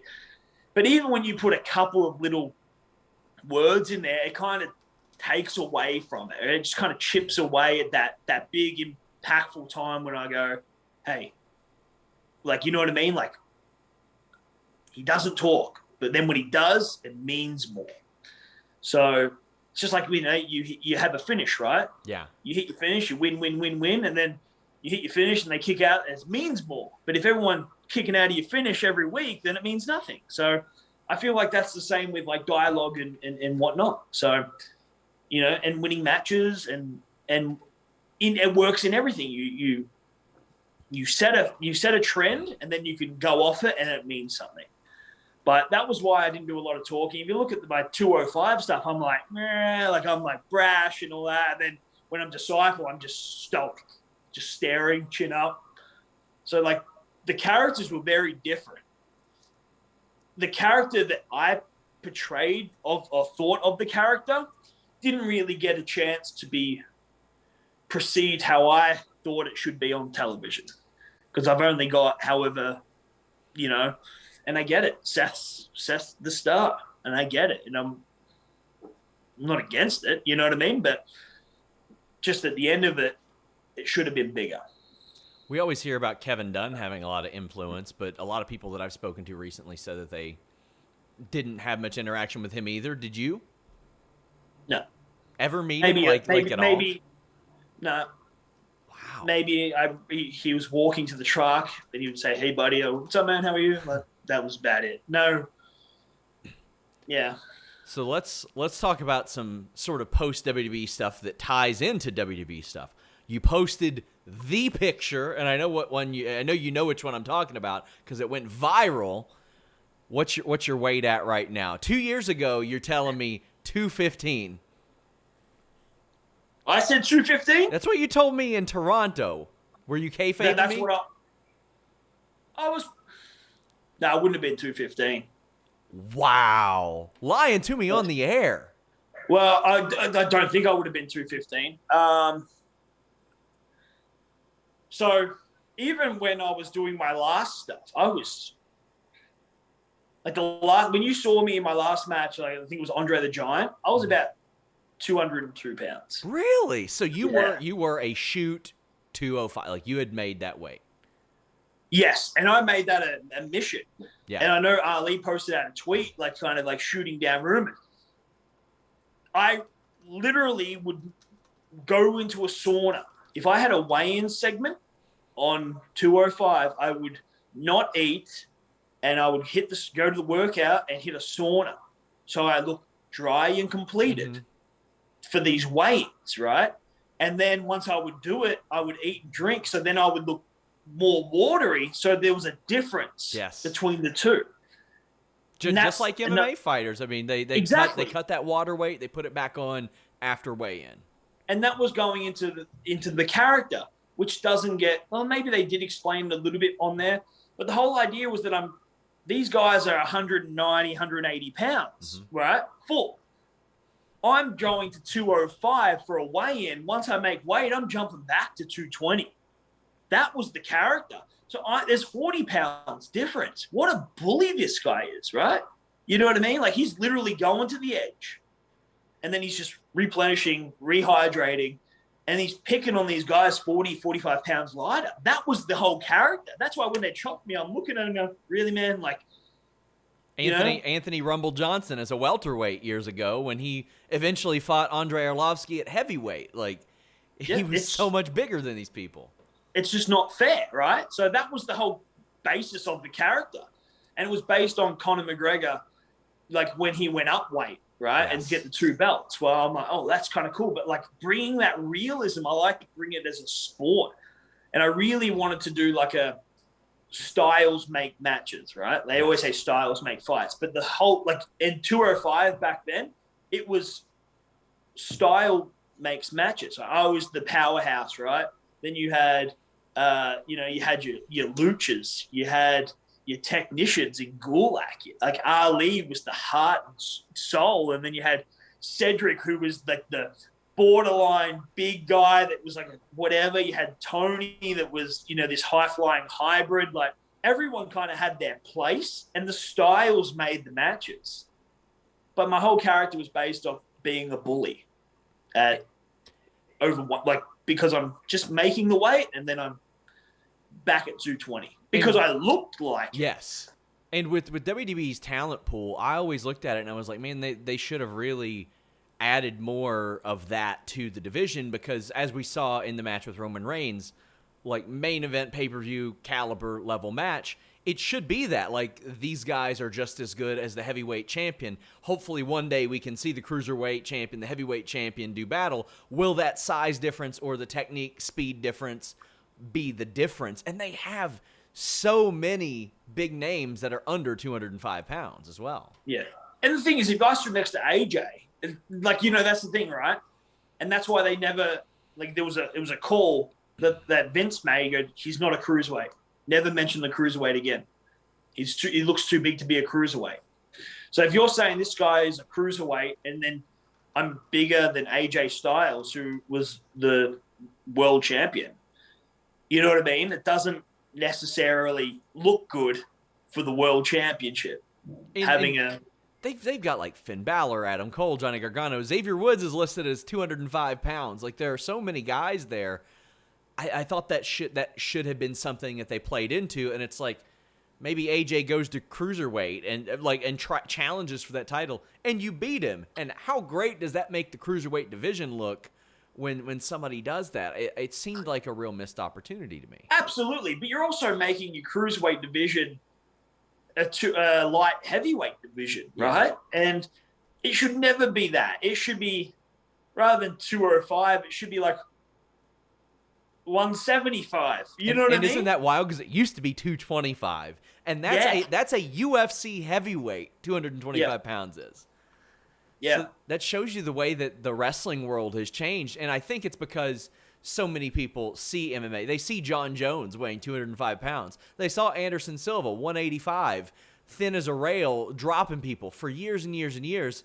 But even when you put a couple of little words in there, it kind of takes away from it. It just kind of chips away at that big, impactful time when I go, hey, like, you know what I mean? Like, he doesn't talk, but then when he does, it means more. So it's just like, you know, you have a finish, right? Yeah. You hit your finish, you win, and then you hit your finish and they kick out, it means more. But if everyone kicking out of your finish every week, then it means nothing. So I feel like that's the same with like dialogue and whatnot. So, you know, and winning matches and it works in everything. You set a trend and then you can go off it and it means something. But that was why I didn't do a lot of talking. If you look at my 205 stuff, I'm like, I'm like brash and all that. And then when I'm Disciple, I'm just stoic, just staring, chin up. So like the characters were very different. The character that I portrayed or thought of the character didn't really get a chance to be perceived how I thought it should be on television. Because I've only got however, you know, and I get it. Seth's the star, and I get it. And I'm not against it, you know what I mean? But just at the end of it, it should have been bigger. We always hear about Kevin Dunn having a lot of influence, but a lot of people that I've spoken to recently said that they didn't have much interaction with him either. Did you? No. Ever meet him like at all? Maybe, no. Wow. Maybe he was walking to the truck, and he would say, "Hey, buddy, what's up, man? How are you?" Like, that was about it. No. Yeah. So let's talk about some sort of post WWE stuff that ties into WWE stuff. You posted the picture, and I know what one I know you know which one I'm talking about because it went viral. What's your weight at right now? 2 years ago, you're telling me 215. I said 215. That's what you told me in Toronto. Were you kayfabing That's me? what I was. No, I wouldn't have been 215. Wow, lying to me on the air. Well, I don't think I would have been 215. So even when I was doing my last stuff, I was like when you saw me in my last match, like, I think it was Andre the Giant, I was about 202 pounds. Really? So you were a shoot 205. Like you had made that weight. Yes, and I made that a mission. Yeah. And I know Ali posted out a tweet, like kind of like shooting down rumors. I literally would go into a sauna. If I had a weigh-in segment on 205, I would not eat, and I would go to the workout and hit a sauna. So I look dry and completed for these weigh-ins, right? And then once I would do it, I would eat and drink. So then I would look more watery, so there was a difference between the two. Just like MMA fighters. I mean, they cut that water weight, they put it back on after weigh-in. And that was going into the character, which doesn't get, well, maybe they did explain it a little bit on there, but the whole idea was that these guys are 190, 180 pounds, right? Full. I'm going to 205 for a weigh-in. Once I make weight, I'm jumping back to 220. That was the character. So there's 40 pounds difference. What a bully this guy is, right? You know what I mean? Like he's literally going to the edge. and then he's just replenishing, rehydrating, and he's picking on these guys 40, 45 pounds lighter. That was the whole character. That's why when they chopped me, I'm looking at him going, really, man? Like, Anthony Rumble Johnson as a welterweight years ago when he eventually fought Andrei Arlovsky at heavyweight. Like, he was so much bigger than these people. It's just not fair, right? So that was the whole basis of the character. And it was based on Conor McGregor, like when he went up weight, right? Yes. And get the 2 belts. Well, I'm like, oh, that's kind of cool. But like bringing that realism, I like to bring it as a sport. And I really wanted to do like a styles make matches, right? They always say styles make fights. But the whole, like in 205 back then, it was style makes matches. So I was the powerhouse, right? Then you had, you had your luchas, you had your technicians in Gulak. Like Ali was the heart and soul, and then you had Cedric, who was like the borderline big guy that was like whatever. You had Tony that was, this high-flying hybrid. Like everyone kind of had their place, and the styles made the matches. But my whole character was based off being a bully at over one, like because I'm just making the weight, and then I'm back at 220 because I looked like yes. And with WWE's talent pool, I always looked at it and I was like, man, they should have really added more of that to the division, because as we saw in the match with Roman Reigns, like main event pay-per-view caliber level match, it should be that. Like, these guys are just as good as the heavyweight champion. Hopefully one day we can see the cruiserweight champion, the heavyweight champion do battle. Will that size difference or the technique speed difference be the difference? And they have so many big names that are under 205 pounds as well. Yeah. And the thing is, if I stood next to AJ, like, that's the thing, right? And that's why they never, like, it was a call that Vince made. He's not a cruiserweight. Never mention the cruiserweight again. He looks too big to be a cruiserweight. So if you're saying this guy is a cruiserweight and then I'm bigger than AJ Styles, who was the world champion, you know what I mean? It doesn't necessarily look good for the world championship. They've got like Finn Balor, Adam Cole, Johnny Gargano. Xavier Woods is listed as 205 pounds. Like, there are so many guys there. I thought that should have been something that they played into, and it's like maybe AJ goes to cruiserweight and challenges for that title, and you beat him. And how great does that make the cruiserweight division look when somebody does that? It seemed like a real missed opportunity to me. Absolutely, but you're also making your cruiserweight division a light heavyweight division, right? Yeah. And it should never be that. It should be, rather than 205, it should be like 175. You know what I mean? And isn't that wild? Because it used to be 225, and that's a UFC heavyweight. 225 pounds is. Yeah, so that shows you the way that the wrestling world has changed, and I think it's because so many people see MMA. They see John Jones weighing 205 pounds. They saw Anderson Silva, 185, thin as a rail, dropping people for years and years and years.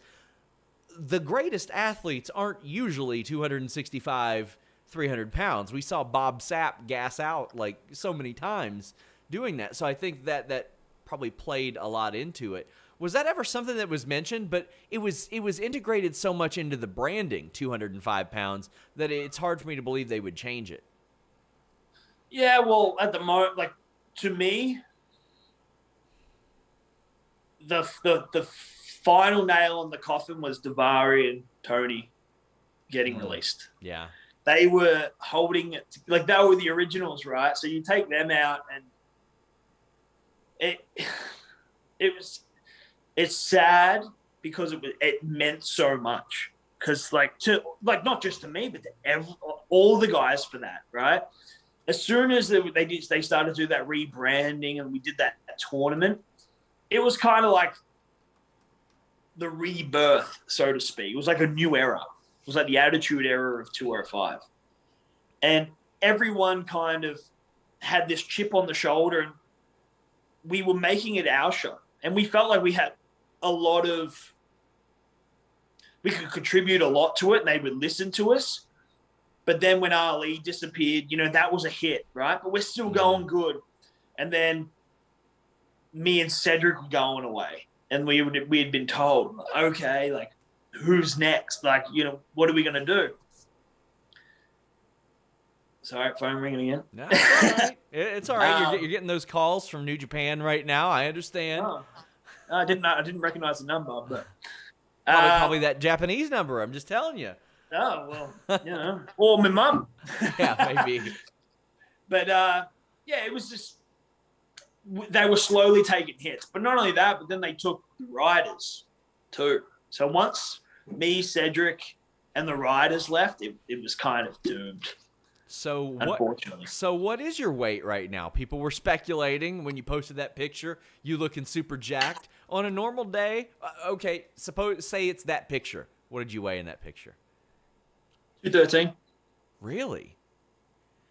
The greatest athletes aren't usually 265, 300 pounds. We saw Bob Sapp gas out like so many times doing that. So I think that probably played a lot into it. Was that ever something that was mentioned? But it was integrated so much into the branding, 205 pounds, that it's hard for me to believe they would change it. Yeah, well, at the moment, like, to me, the final nail on the coffin was Daivari and Tony getting released. Yeah. They were holding it, like they were the originals, right? So you take them out, and it's sad because it meant so much. Because not just to me, but to all the guys for that, right? As soon as they started to do that rebranding and we did that tournament, it was kind of like the rebirth, so to speak. It was like a new era. It was like the Attitude Era of 205. And everyone kind of had this chip on the shoulder, and we were making it our show. And we felt like we had we could contribute a lot to it, and they would listen to us. But then when Ali disappeared, that was a hit, right? But we're still going good. And then me and Cedric were going away. And we had been told, okay, like, who's next? Like, what are we going to do? Sorry, phone ringing again. No, it's all right. It's all right. You're getting those calls from New Japan right now. I understand. I didn't recognize the number, but probably that Japanese number. I'm just telling you. Oh well, or my mum. Yeah, maybe. But it was just they were slowly taking hits. But not only that, but then they took the riders too. So once me, Cedric, and the riders left, it was kind of doomed. So unfortunately. What is your weight right now? People were speculating when you posted that picture, you looking super jacked. On a normal day, okay, say it's that picture. What did you weigh in that picture? 213. Really?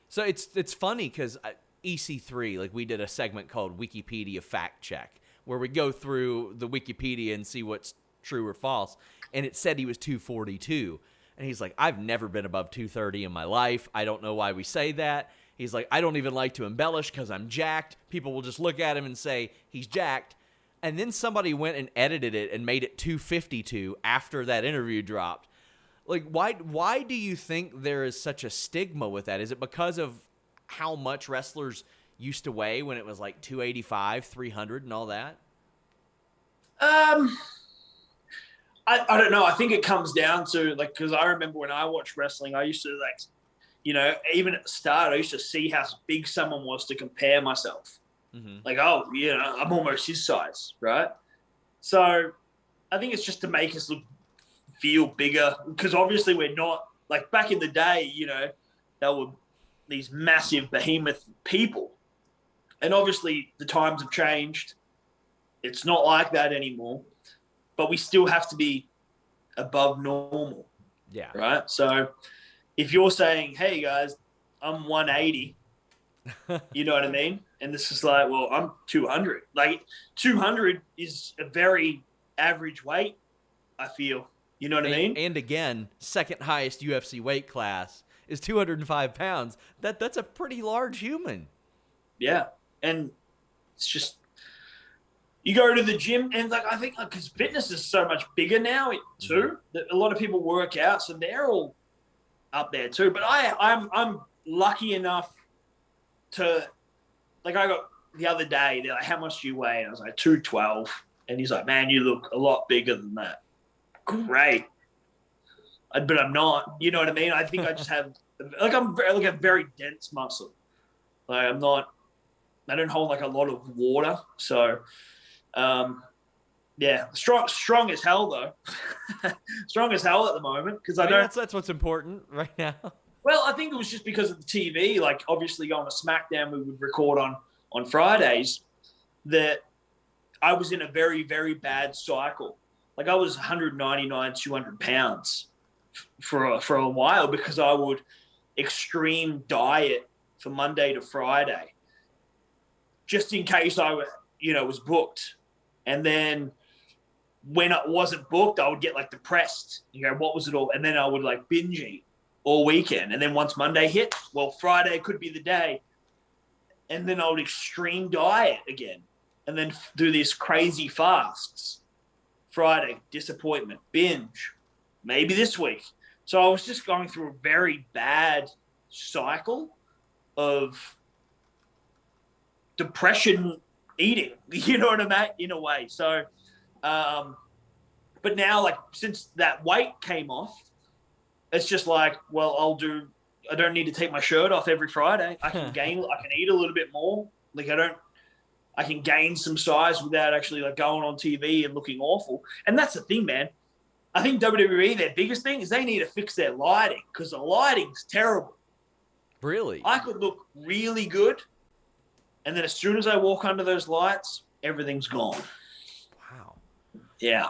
So it's funny because EC3, like we did a segment called Wikipedia Fact Check, where we go through the Wikipedia and see what's true or false, and it said he was 242. And he's like, I've never been above 230 in my life. I don't know why we say that. He's like, I don't even like to embellish because I'm jacked. People will just look at him and say he's jacked. And then somebody went and edited it and made it 252 after that interview dropped. Like, why do you think there is such a stigma with that? Is it because of how much wrestlers used to weigh when it was like 285, 300 and all that? I don't know. I think it comes down to, like, because I remember when I watched wrestling, I used to, like, even at the start, I used to see how big someone was to compare myself. Mm-hmm. Like, I'm almost his size, right? So I think it's just to make us feel bigger, because obviously we're not, like, back in the day, they were these massive behemoth people. And obviously the times have changed. It's not like that anymore. But we still have to be above normal. Yeah. Right? So if you're saying, hey, guys, I'm 180, you know what I mean? And this is like, well, I'm 200. Like, 200 is a very average weight, I feel. You know what I mean? And again, second highest UFC weight class is 205 pounds. That's a pretty large human. Yeah. And it's just... You go to the gym, and I think because fitness is so much bigger now too, that a lot of people work out, so they're all up there too. But I'm lucky enough to, like, I got the other day, they're like, how much do you weigh? And I was like, 212. And he's like, man, you look a lot bigger than that. Great. But I'm not, you know what I mean? I think I just have, I'm a very dense muscle. Like, I don't hold like a lot of water. So, strong as hell though. Strong as hell at the moment, because that's what's important right now. Well, I think it was just because of the TV. Like, obviously going to SmackDown, we would record on Fridays. That I was in a very, very bad cycle. Like, I was 199, 200 pounds for a while, because I would extreme diet for Monday to Friday, just in case I was booked. And then when it wasn't booked, I would get like depressed. You go, what was it all? And then I would like binge eat all weekend. And then once Monday hit, well, Friday could be the day. And then I would extreme diet again. And then do these crazy fasts. Friday, disappointment, binge, maybe this week. So I was just going through a very bad cycle of depression eating, you know what I mean, in a way. So, but now, like, since that weight came off, it's just like, well, I don't need to take my shirt off every Friday. I can eat a little bit more. Like, I can gain some size without actually like going on TV and looking awful. And that's the thing, man. I think WWE, their biggest thing is they need to fix their lighting, because the lighting's terrible. Really? I could look really good, and then as soon as I walk under those lights, everything's gone. Wow. Yeah.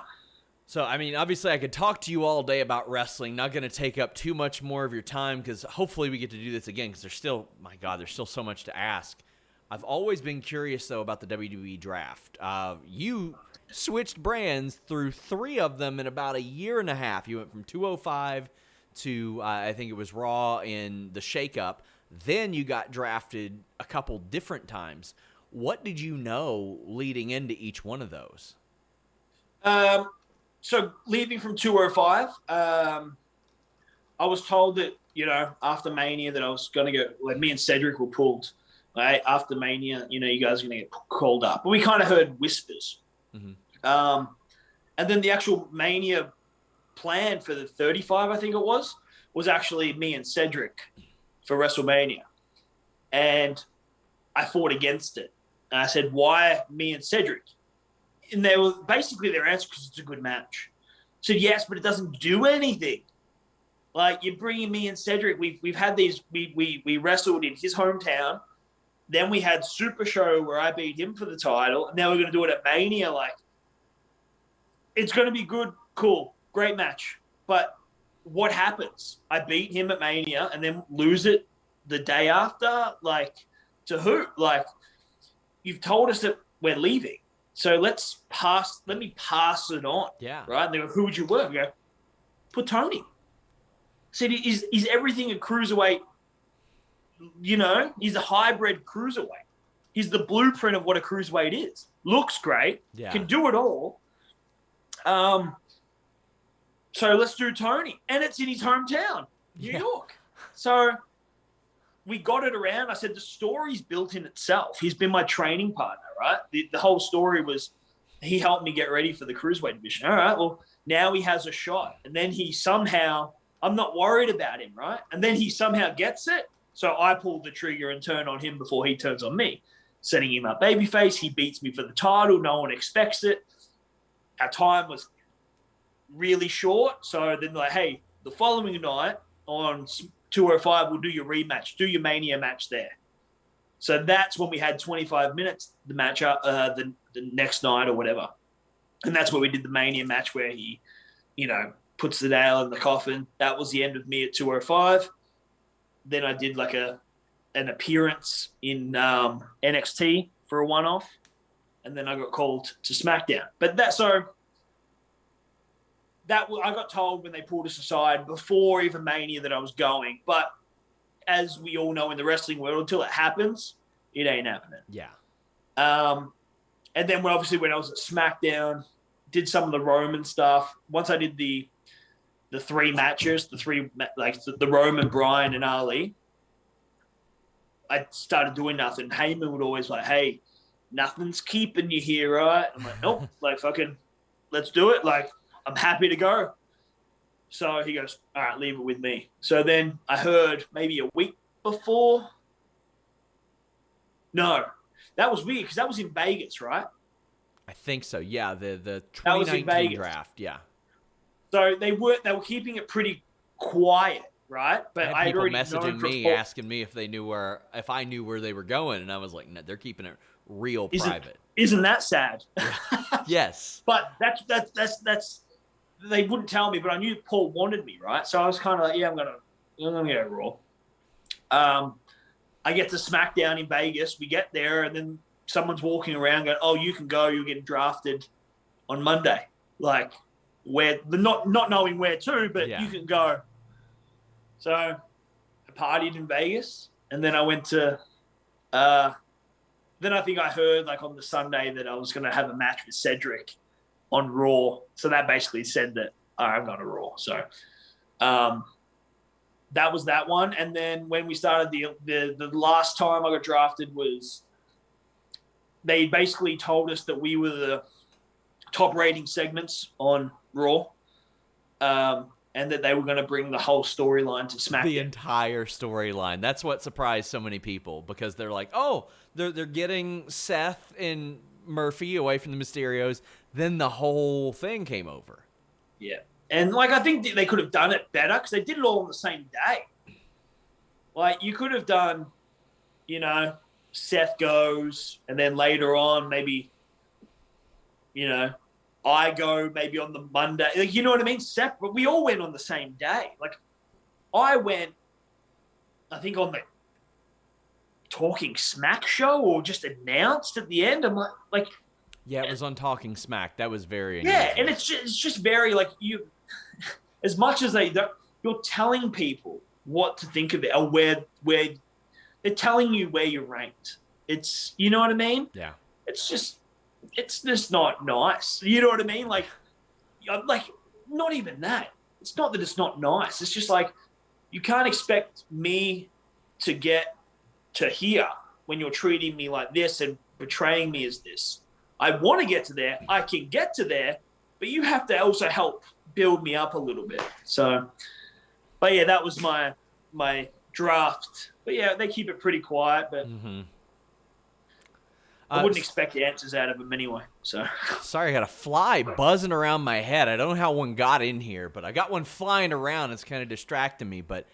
So, I mean, obviously I could talk to you all day about wrestling. Not going to take up too much more of your time, because hopefully we get to do this again, because there's still so much to ask. I've always been curious, though, about the WWE draft. You switched brands through 3 of them in about a year and a half. You went from 205 to, I think it was Raw in the shakeup. Then you got drafted a couple different times. What did you know leading into each one of those? So leaving from 205, I was told that, after Mania that I was going to go, like me and Cedric were pulled, right? After Mania, you guys are going to get called up. But we kind of heard whispers. Mm-hmm. And then the actual Mania plan for the 35, I think it was actually me and Cedric for WrestleMania. And I fought against it. And I said, why me and Cedric? And they were basically their answer, because it's a good match. I said, yes, but it doesn't do anything. Like, you're bringing me and Cedric. We've had these. We wrestled in his hometown. Then we had Super Show where I beat him for the title. And now we're going to do it at Mania. Like, it's going to be good, cool, great match. But what happens? I beat him at Mania and then lose it the day after? Like, to who? Like, you've told us that we're leaving. So let me pass it on. Yeah. Right? And they go, who would you work? We go, put Tony. Said, is everything a cruiserweight? He's a hybrid cruiserweight. He's the blueprint of what a cruiserweight is. Looks great. Yeah. Can do it all. So let's do Tony. And it's in his hometown, New York. So we got it around. I said, the story's built in itself. He's been my training partner, right? The whole story was he helped me get ready for the cruiserweight division. All right, well, now he has a shot. And then he somehow, I'm not worried about him, right? And then he somehow gets it. So I pull the trigger and turn on him before he turns on me, setting him up babyface. He beats me for the title. No one expects it. Our time was really short. So then like, hey, the following night on 205, we'll do your rematch, do your Mania match there. So that's when we had 25 minutes, the match up, the next night or whatever. And that's where we did the Mania match where he, puts the nail in the coffin. That was the end of me at 205. Then I did like an appearance in NXT for a one-off. And then I got called to SmackDown. But I got told when they pulled us aside before even Mania that I was going. But as we all know in the wrestling world, until it happens, it ain't happening. Yeah. And then when I was at SmackDown, did some of the Roman stuff. Once I did the three matches, the Roman, Bryan, and Ali, I started doing nothing. Heyman would always like, hey, nothing's keeping you here, right? I'm like, nope, like fucking, let's do it. Like, I'm happy to go. So he goes, all right, leave it with me. So then I heard maybe a week before. No, that was weird because that was in Vegas, right? I think so. Yeah, the 2019 draft. Yeah. So they were keeping it pretty quiet, right? But I had people already messaging me asking me if I knew where they were going, and I was like, no, they're keeping it real private. Isn't that sad? Yes. But that's they wouldn't tell me, but I knew Paul wanted me, right? So I was kind of like, yeah, I'm gonna go Raw. I get to SmackDown in Vegas. We get there, and then someone's walking around going, "Oh, you can go. You're getting drafted on Monday." Like, where not knowing where to, but you can go. So I partied in Vegas, and then I went to. Then I think I heard like on the Sunday that I was going to have a match with Cedric on Raw. So that basically said that I'm going to Raw. So that was that one. And then when we started the last time I got drafted was they basically told us that we were the top rating segments on Raw. And that they were going to bring the whole storyline to SmackDown. The entire storyline. That's what surprised so many people because they're like, oh, they're getting Seth and Murphy away from the Mysterios. Then the whole thing came over. Yeah. And, like, I think they could have done it better because they did it all on the same day. Like, you could have done, Seth goes, and then later on maybe, I go maybe on the Monday. Like, you know what I mean? Separate. We all went on the same day. Like, I went, I think, on the Talking Smack show or just announced at the end. I'm like yeah, it was on Talking Smack. That was very unusual. Yeah, and it's just very like you. As much as you're telling people what to think of it or where they're telling you where you're ranked. It's you know what I mean? Yeah. It's just not nice. You know what I mean? Like, like, not even that. It's not that it's not nice. It's just like, you can't expect me to get to here when you're treating me like this and betraying me as this. I want to get to there. I can get to there, but you have to also help build me up a little bit. So, but yeah, that was my draft. But yeah, they keep it pretty quiet, but I wouldn't expect the answers out of them anyway. So sorry, I got a fly buzzing around my head. I don't know how one got in here, but I got one flying around. It's kind of distracting me. But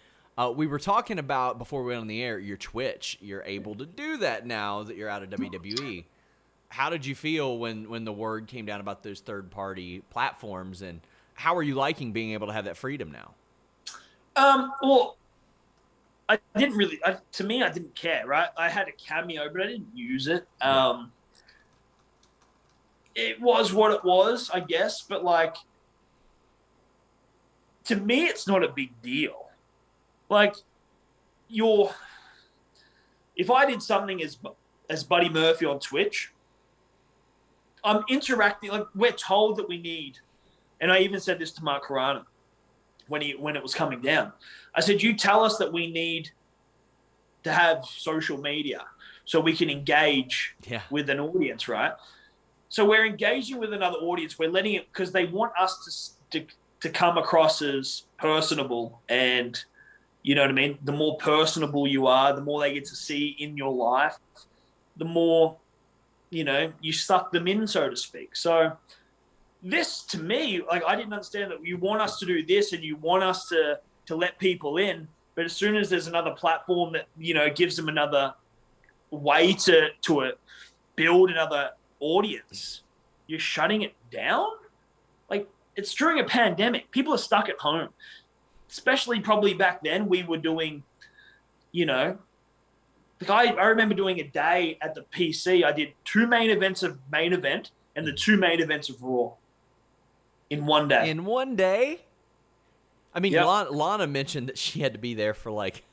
we were talking about, before we went on the air, your Twitch. You're able to do that now that you're out of WWE. How did you feel when the word came down about those third-party platforms, and how are you liking being able to have that freedom now? Well, I didn't really. To me, I didn't care. Right, I had a Cameo, but I didn't use it. It was what it was, I guess. But like, to me, it's not a big deal. Like, if I did something as Buddy Murphy on Twitch, I'm interacting. Like, we're told that we need, and I even said this to Mark Carano when it was coming down. I said, you tell us that we need to have social media so we can engage with an audience, right? So we're engaging with another audience. We're letting it, because they want us to come across as personable, and you know what I mean? The more personable you are, the more they get to see in your life, the more, you suck them in, so to speak. So this, to me, like, I didn't understand that you want us to do this and you want us to let people in, but as soon as there's another platform that, gives them another way to build another audience, you're shutting it down? Like, it's during a pandemic. People are stuck at home. Especially probably back then, we were doing, like, I remember doing a day at the PC. I did 2 main events of Main Event and the 2 main events of Raw in one day. In one day? I mean, Yep. Lana mentioned that she had to be there for like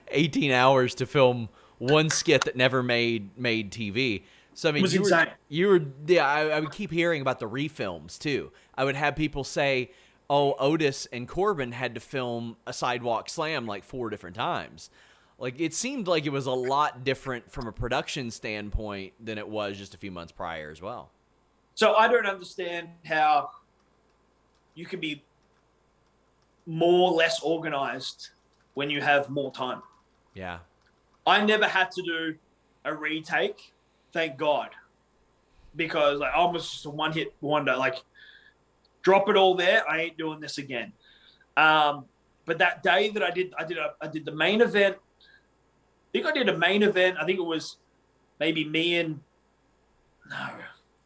18 hours to film one skit that never made TV. So I mean, It was insane. I would keep hearing about the refilms too. I would have people say, "Oh, Otis and Corbin had to film a sidewalk slam like 4 different times." Like, it seemed like it was a lot different from a production standpoint than it was just a few months prior as well. So I don't understand how you can be more or less organized when you have more time. Yeah. I never had to do a retake, thank God, because like, I was just a one-hit wonder. Like, drop it all there. I ain't doing this again. But that day that I did the main event. I think I did a main event. I think it was maybe me and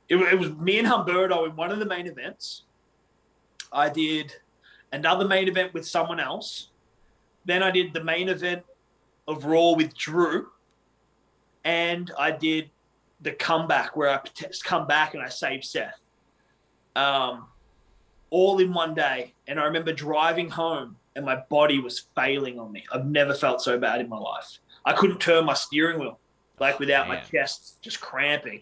it was me and Humberto in one of the main events. I did another main event with someone else. Then I did the main event of Raw with Drew. And I did the comeback where I come back and I saved Seth. All in one day. And I remember driving home and my body was failing on me. I've never felt so bad in my life. I couldn't turn my steering wheel, like, without my chest just cramping.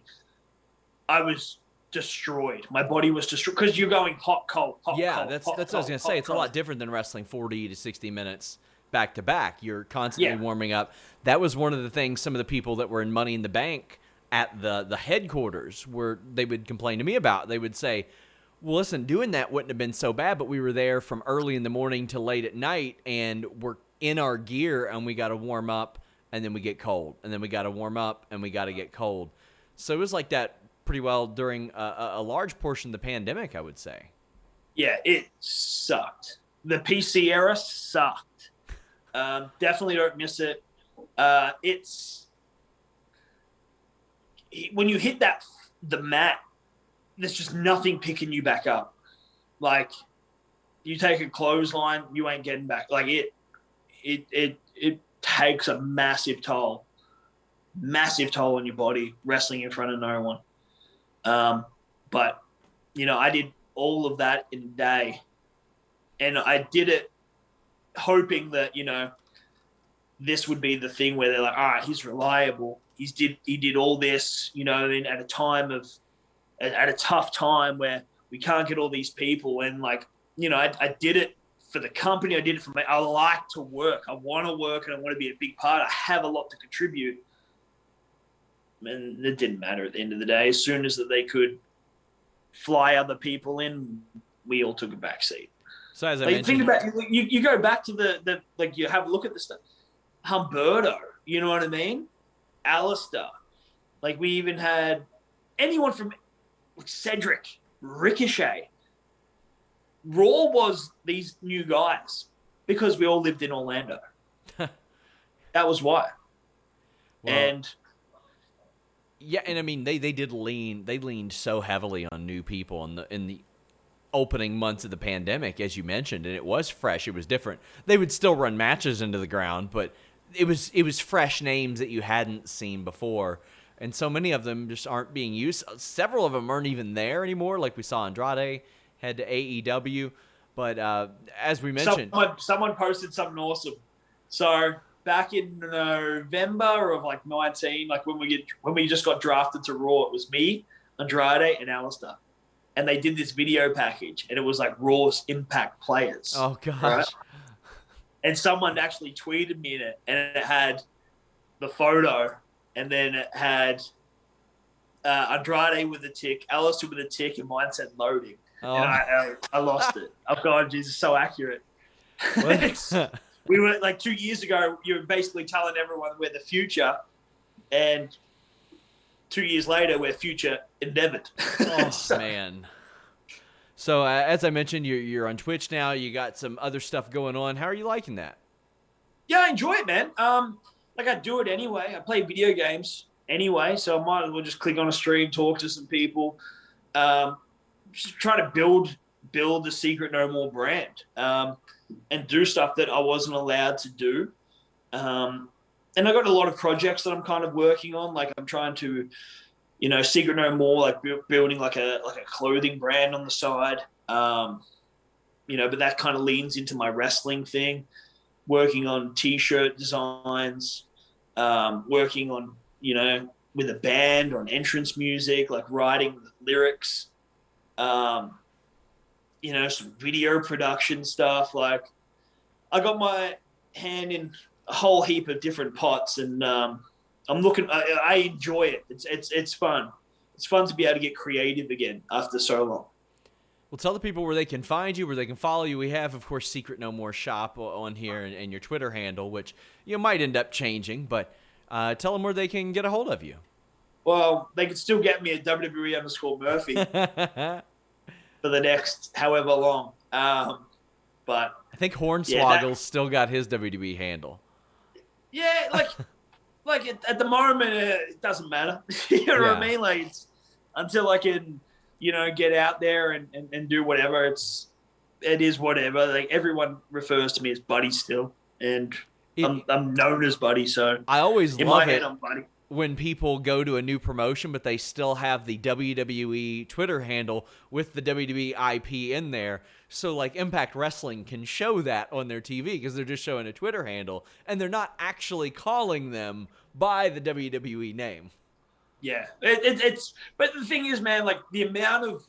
I was destroyed. My body was destroyed because you're going hot, cold, hot, cold. That's what I was going to say. It's a lot different than wrestling 40 to 60 minutes back to back. You're constantly warming up. That was one of the things some of the people that were in Money in the Bank at the headquarters they would complain to me about. They would say, well, listen, doing that wouldn't have been so bad, but we were there from early in the morning to late at night, and we're in our gear, and we got to warm up, and then we get cold, and then we got to warm up, and we got to get cold. So it was like that pretty well during a large portion of the pandemic, I would say. Yeah, it sucked. The PC era sucked. Definitely don't miss it. It's when you hit the mat, there's just nothing picking you back up. Like, you take a clothesline, you ain't getting back. Like, it takes a massive toll on your body, wrestling in front of no one. But, I did all of that in a day, and I did it hoping that, this would be the thing where they're like, all right, he's reliable. He did all this, at a tough time where we can't get all these people. And like, you know, I did it for the company. I did it for me. I like to work. I want to work and I want to be a big part. I have a lot to contribute. And it didn't matter at the end of the day. As soon as that they could fly other people in, we all took a back seat. So as I like, mentioned, think about you go back to the like you have a look at the stuff. Humberto, you know what I mean? Alistair. Like we even had anyone from Cedric, Ricochet. Raw was these new guys because we all lived in Orlando. That was why. Well, and yeah, and I mean they leaned so heavily on new people in the opening months of the pandemic, as you mentioned, and it was fresh. It was different. They would still run matches into the ground, but it was fresh names that you hadn't seen before, and so many of them just aren't being used. Several of them aren't even there anymore, like we saw Andrade head to AEW. But as we mentioned, someone posted something awesome. So back in November of like 19, like when we just got drafted to Raw, it was me, Andrade, and Alistair. And they did this video package, and it was like Raw's Impact players. Oh, gosh. Right? And someone actually tweeted me in it, and it had the photo, and then it had Andrade with a tick, Alistair with a tick, and mine said loading. Oh. And I lost it. Oh, God, Jesus, so accurate. We were like 2 years ago, you were basically telling everyone we're the future, and 2 years later, we're future endeavored. Oh, man. So, as I mentioned, you're on Twitch now. You got some other stuff going on. How are you liking that? Yeah, I enjoy it, man. Like, I do it anyway. I play video games anyway, so I might as well just click on a stream, talk to some people, just try to build the Secret No More brand, and do stuff that I wasn't allowed to do. And I got a lot of projects that I'm kind of working on. Like I'm trying to, you know, Secret No More, like building like a clothing brand on the side. You know, but that kind of leans into my wrestling thing. Working on T-shirt designs, working on, you know, with a band on entrance music, like writing lyrics. You know, some video production stuff. Like I got my hand in a whole heap of different pots, and I'm looking. I enjoy it. It's fun. It's fun to be able to get creative again after so long. Well, tell the people where they can find you, where they can follow you. We have, of course, Secret No More Shop on here, and your Twitter handle, which you might end up changing. But tell them where they can get a hold of you. Well, they can still get me at WWE_Murphy for the next however long. But I think Hornswoggle's still got his WWE handle. Yeah, like at the moment, it doesn't matter. You know what I mean? Like it's until I can, you know, get out there and do whatever. It is whatever. Like everyone refers to me as Buddy still, and I'm known as Buddy. So I always in love my head, it I'm Buddy. When people go to a new promotion, but they still have the WWE Twitter handle with the WWE IP in there. So, like, Impact Wrestling can show that on their TV because they're just showing a Twitter handle, and they're not actually calling them by the WWE name. Yeah. But the thing is, man, like, the amount of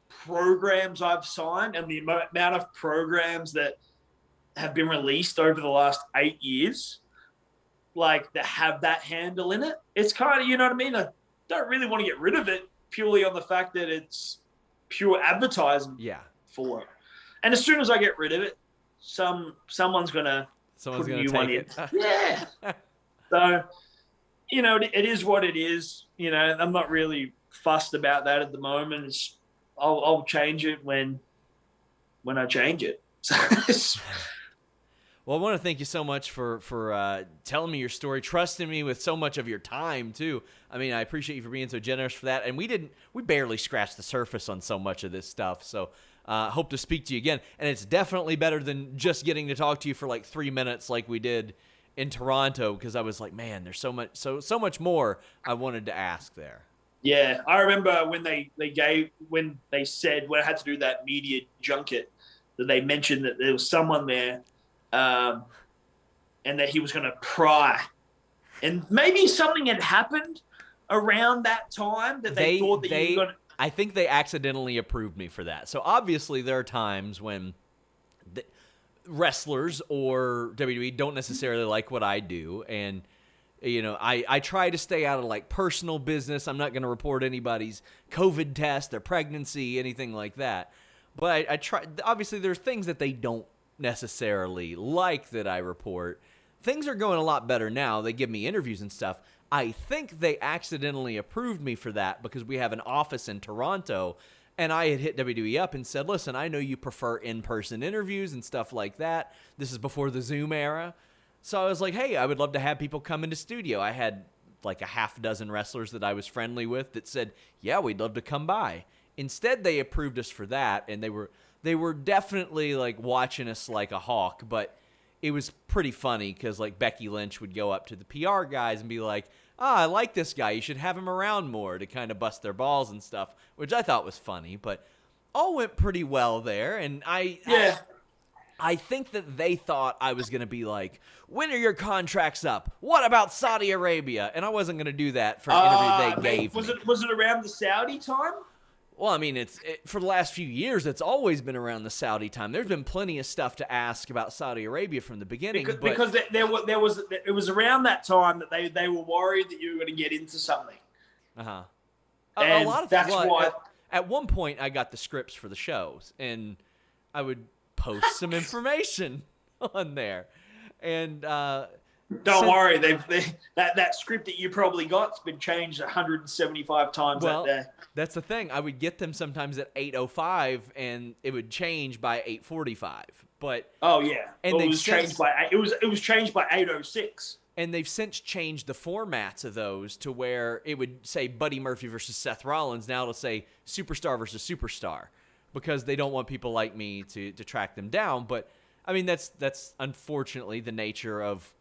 programs I've signed and the amount of programs that have been released over the last 8 years, like, that have that handle in it, it's kind of, you know what I mean? I don't really want to get rid of it purely on the fact that it's pure advertising for it. And as soon as I get rid of it, someone's gonna put a new one in. Yeah. So, you know, it is what it is. You know, I'm not really fussed about that at the moment. I'll change it when I change it. Well, I want to thank you so much for telling me your story, trusting me with so much of your time too. I mean, I appreciate you for being so generous for that. And we barely scratched the surface on so much of this stuff. So hope to speak to you again. And it's definitely better than just getting to talk to you for like 3 minutes like we did in Toronto, because I was like, man, there's so much more I wanted to ask there. Yeah, I remember when I had to do that media junket, that they mentioned that there was someone there. And that he was going to pry. And maybe something had happened around that time that they thought that you were going to... I think they accidentally approved me for that. So obviously there are times when wrestlers or WWE don't necessarily like what I do, and I try to stay out of like personal business. I'm not going to report anybody's COVID test, their pregnancy, anything like that. But I try. Obviously, there's things that they don't necessarily like that I report. Things are going a lot better now. They give me interviews and stuff. I think they accidentally approved me for that because we have an office in Toronto, and I had hit WWE up and said, listen, I know you prefer in-person interviews and stuff like that. This is before the Zoom era. So I was like, hey, I would love to have people come into studio. I had like a half dozen wrestlers that I was friendly with that said, yeah, we'd love to come by. Instead, they approved us for that, and they were definitely like watching us like a hawk, but it was pretty funny because like Becky Lynch would go up to the PR guys and be like, I like this guy. You should have him around more, to kind of bust their balls and stuff, which I thought was funny, but all went pretty well there. And I think that they thought I was going to be like, when are your contracts up? What about Saudi Arabia? And I wasn't going to do that for an interview they gave me. Was it around the Saudi time? Well, I mean, for the last few years, it's always been around the Saudi time. There's been plenty of stuff to ask about Saudi Arabia from the beginning. Because it was around that time that they were worried that you were going to get into something. Uh-huh. And a lot of that's why. At one point, I got the scripts for the shows, and I would post some information on there. And don't worry, that script that you probably got's been changed 175 times that day. That's the thing. I would get them sometimes at 8:05, and it would change by 8:45. But and it was changed by 8:06. And they've since changed the formats of those to where it would say Buddy Murphy versus Seth Rollins. Now it'll say Superstar versus Superstar, because they don't want people like me to track them down. But I mean, that's unfortunately the nature of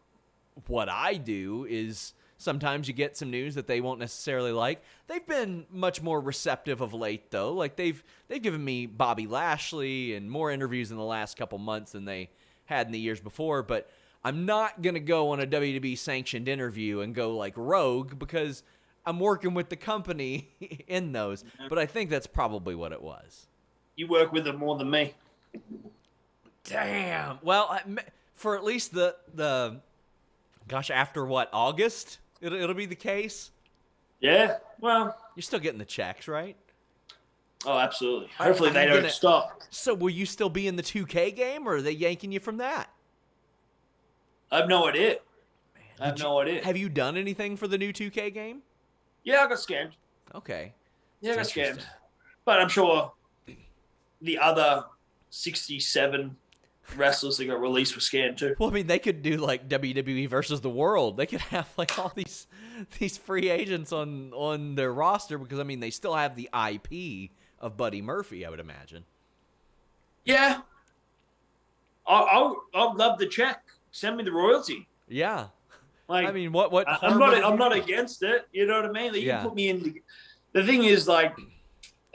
what I do. Is sometimes you get some news that they won't necessarily like. They've been much more receptive of late, though. Like they've given me Bobby Lashley and more interviews in the last couple months than they had in the years before. But I'm not going to go on a WWE sanctioned interview and go like rogue, because I'm working with the company in those. But I think that's probably what it was. You work with them more than me. Damn. Well, for at least the gosh, after what, August? It'll be the case? Yeah, well. You're still getting the checks, right? Oh, absolutely. Hopefully they don't stop. So will you still be in the 2K game, or are they yanking you from that? I have no idea. Man, I have no idea. Have you done anything for the new 2K game? Yeah, I got scammed. Okay. Yeah, I got scammed. But I'm sure the other 67 wrestlers that got released were scammed too. Well, I mean, they could do like WWE versus the World. They could have like all these free agents on their roster, because I mean, they still have the IP of Buddy Murphy, I would imagine. Yeah. I'd love the check. Send me the royalty. Yeah. Like, I mean, what I'm not against it. You know what I mean? Like, you put me in. The thing is, like,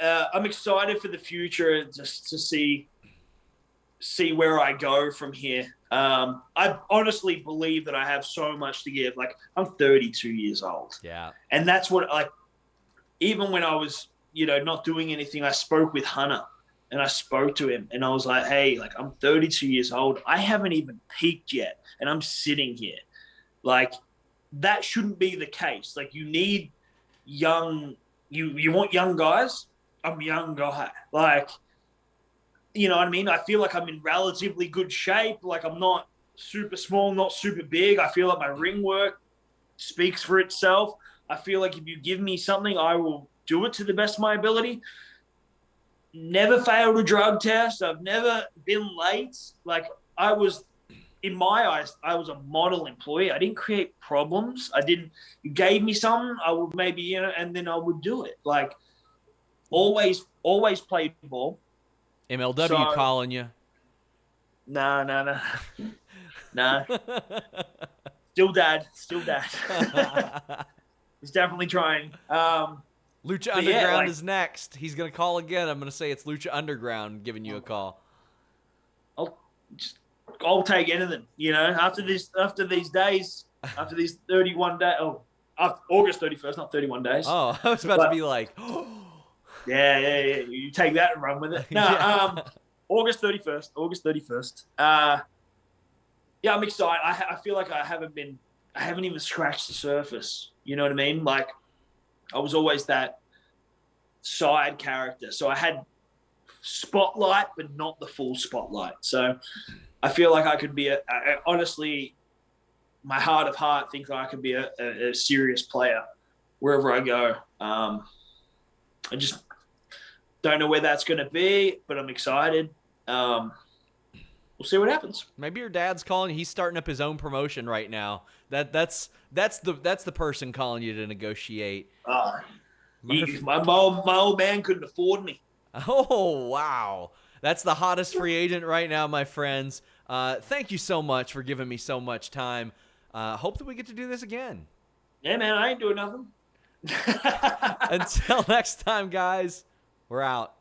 I'm excited for the future, just to see where I go from here. I honestly believe that I have so much to give. Like, I'm 32 years old. Yeah. And that's what, like, even when I was, not doing anything, I spoke with Hunter. And I spoke to him, and I was like, hey, like, I'm 32 years old. I haven't even peaked yet, and I'm sitting here. Like, that shouldn't be the case. Like, you need young – you want young guys? I'm a young guy. Like, you know what I mean? I feel like I'm in relatively good shape. Like, I'm not super small, not super big. I feel like my ring work speaks for itself. I feel like if you give me something, I will do it to the best of my ability. Never failed a drug test. I've never been late. Like, I was, in my eyes, I was a model employee. I didn't create problems. You gave me something, I would maybe, and then I would do it. Like, always played ball. MLW calling you. No. Still dad. He's definitely trying. Lucha Underground is next. He's going to call again. I'm going to say it's Lucha Underground giving you a call. I'll take anything, after these days, after these 31 days. Oh, August 31st, not 31 days. Oh, I was about to be like, Yeah. You take that and run with it. No, Yeah. August 31st. August 31st. Yeah, I'm excited. I feel like I haven't even scratched the surface. You know what I mean? Like, I was always that side character. So I had spotlight, but not the full spotlight. So I feel like I could be honestly, my heart of heart thinks I could be a serious player wherever I go. I just don't know where that's going to be, but I'm excited. We'll see what happens. Maybe your dad's calling. He's starting up his own promotion right now. That's the person calling you to negotiate. My old man couldn't afford me. Oh, wow. That's the hottest free agent right now, my friends. Thank you so much for giving me so much time. Hope that we get to do this again. Yeah, man, I ain't doing nothing. Until next time, guys, we're out.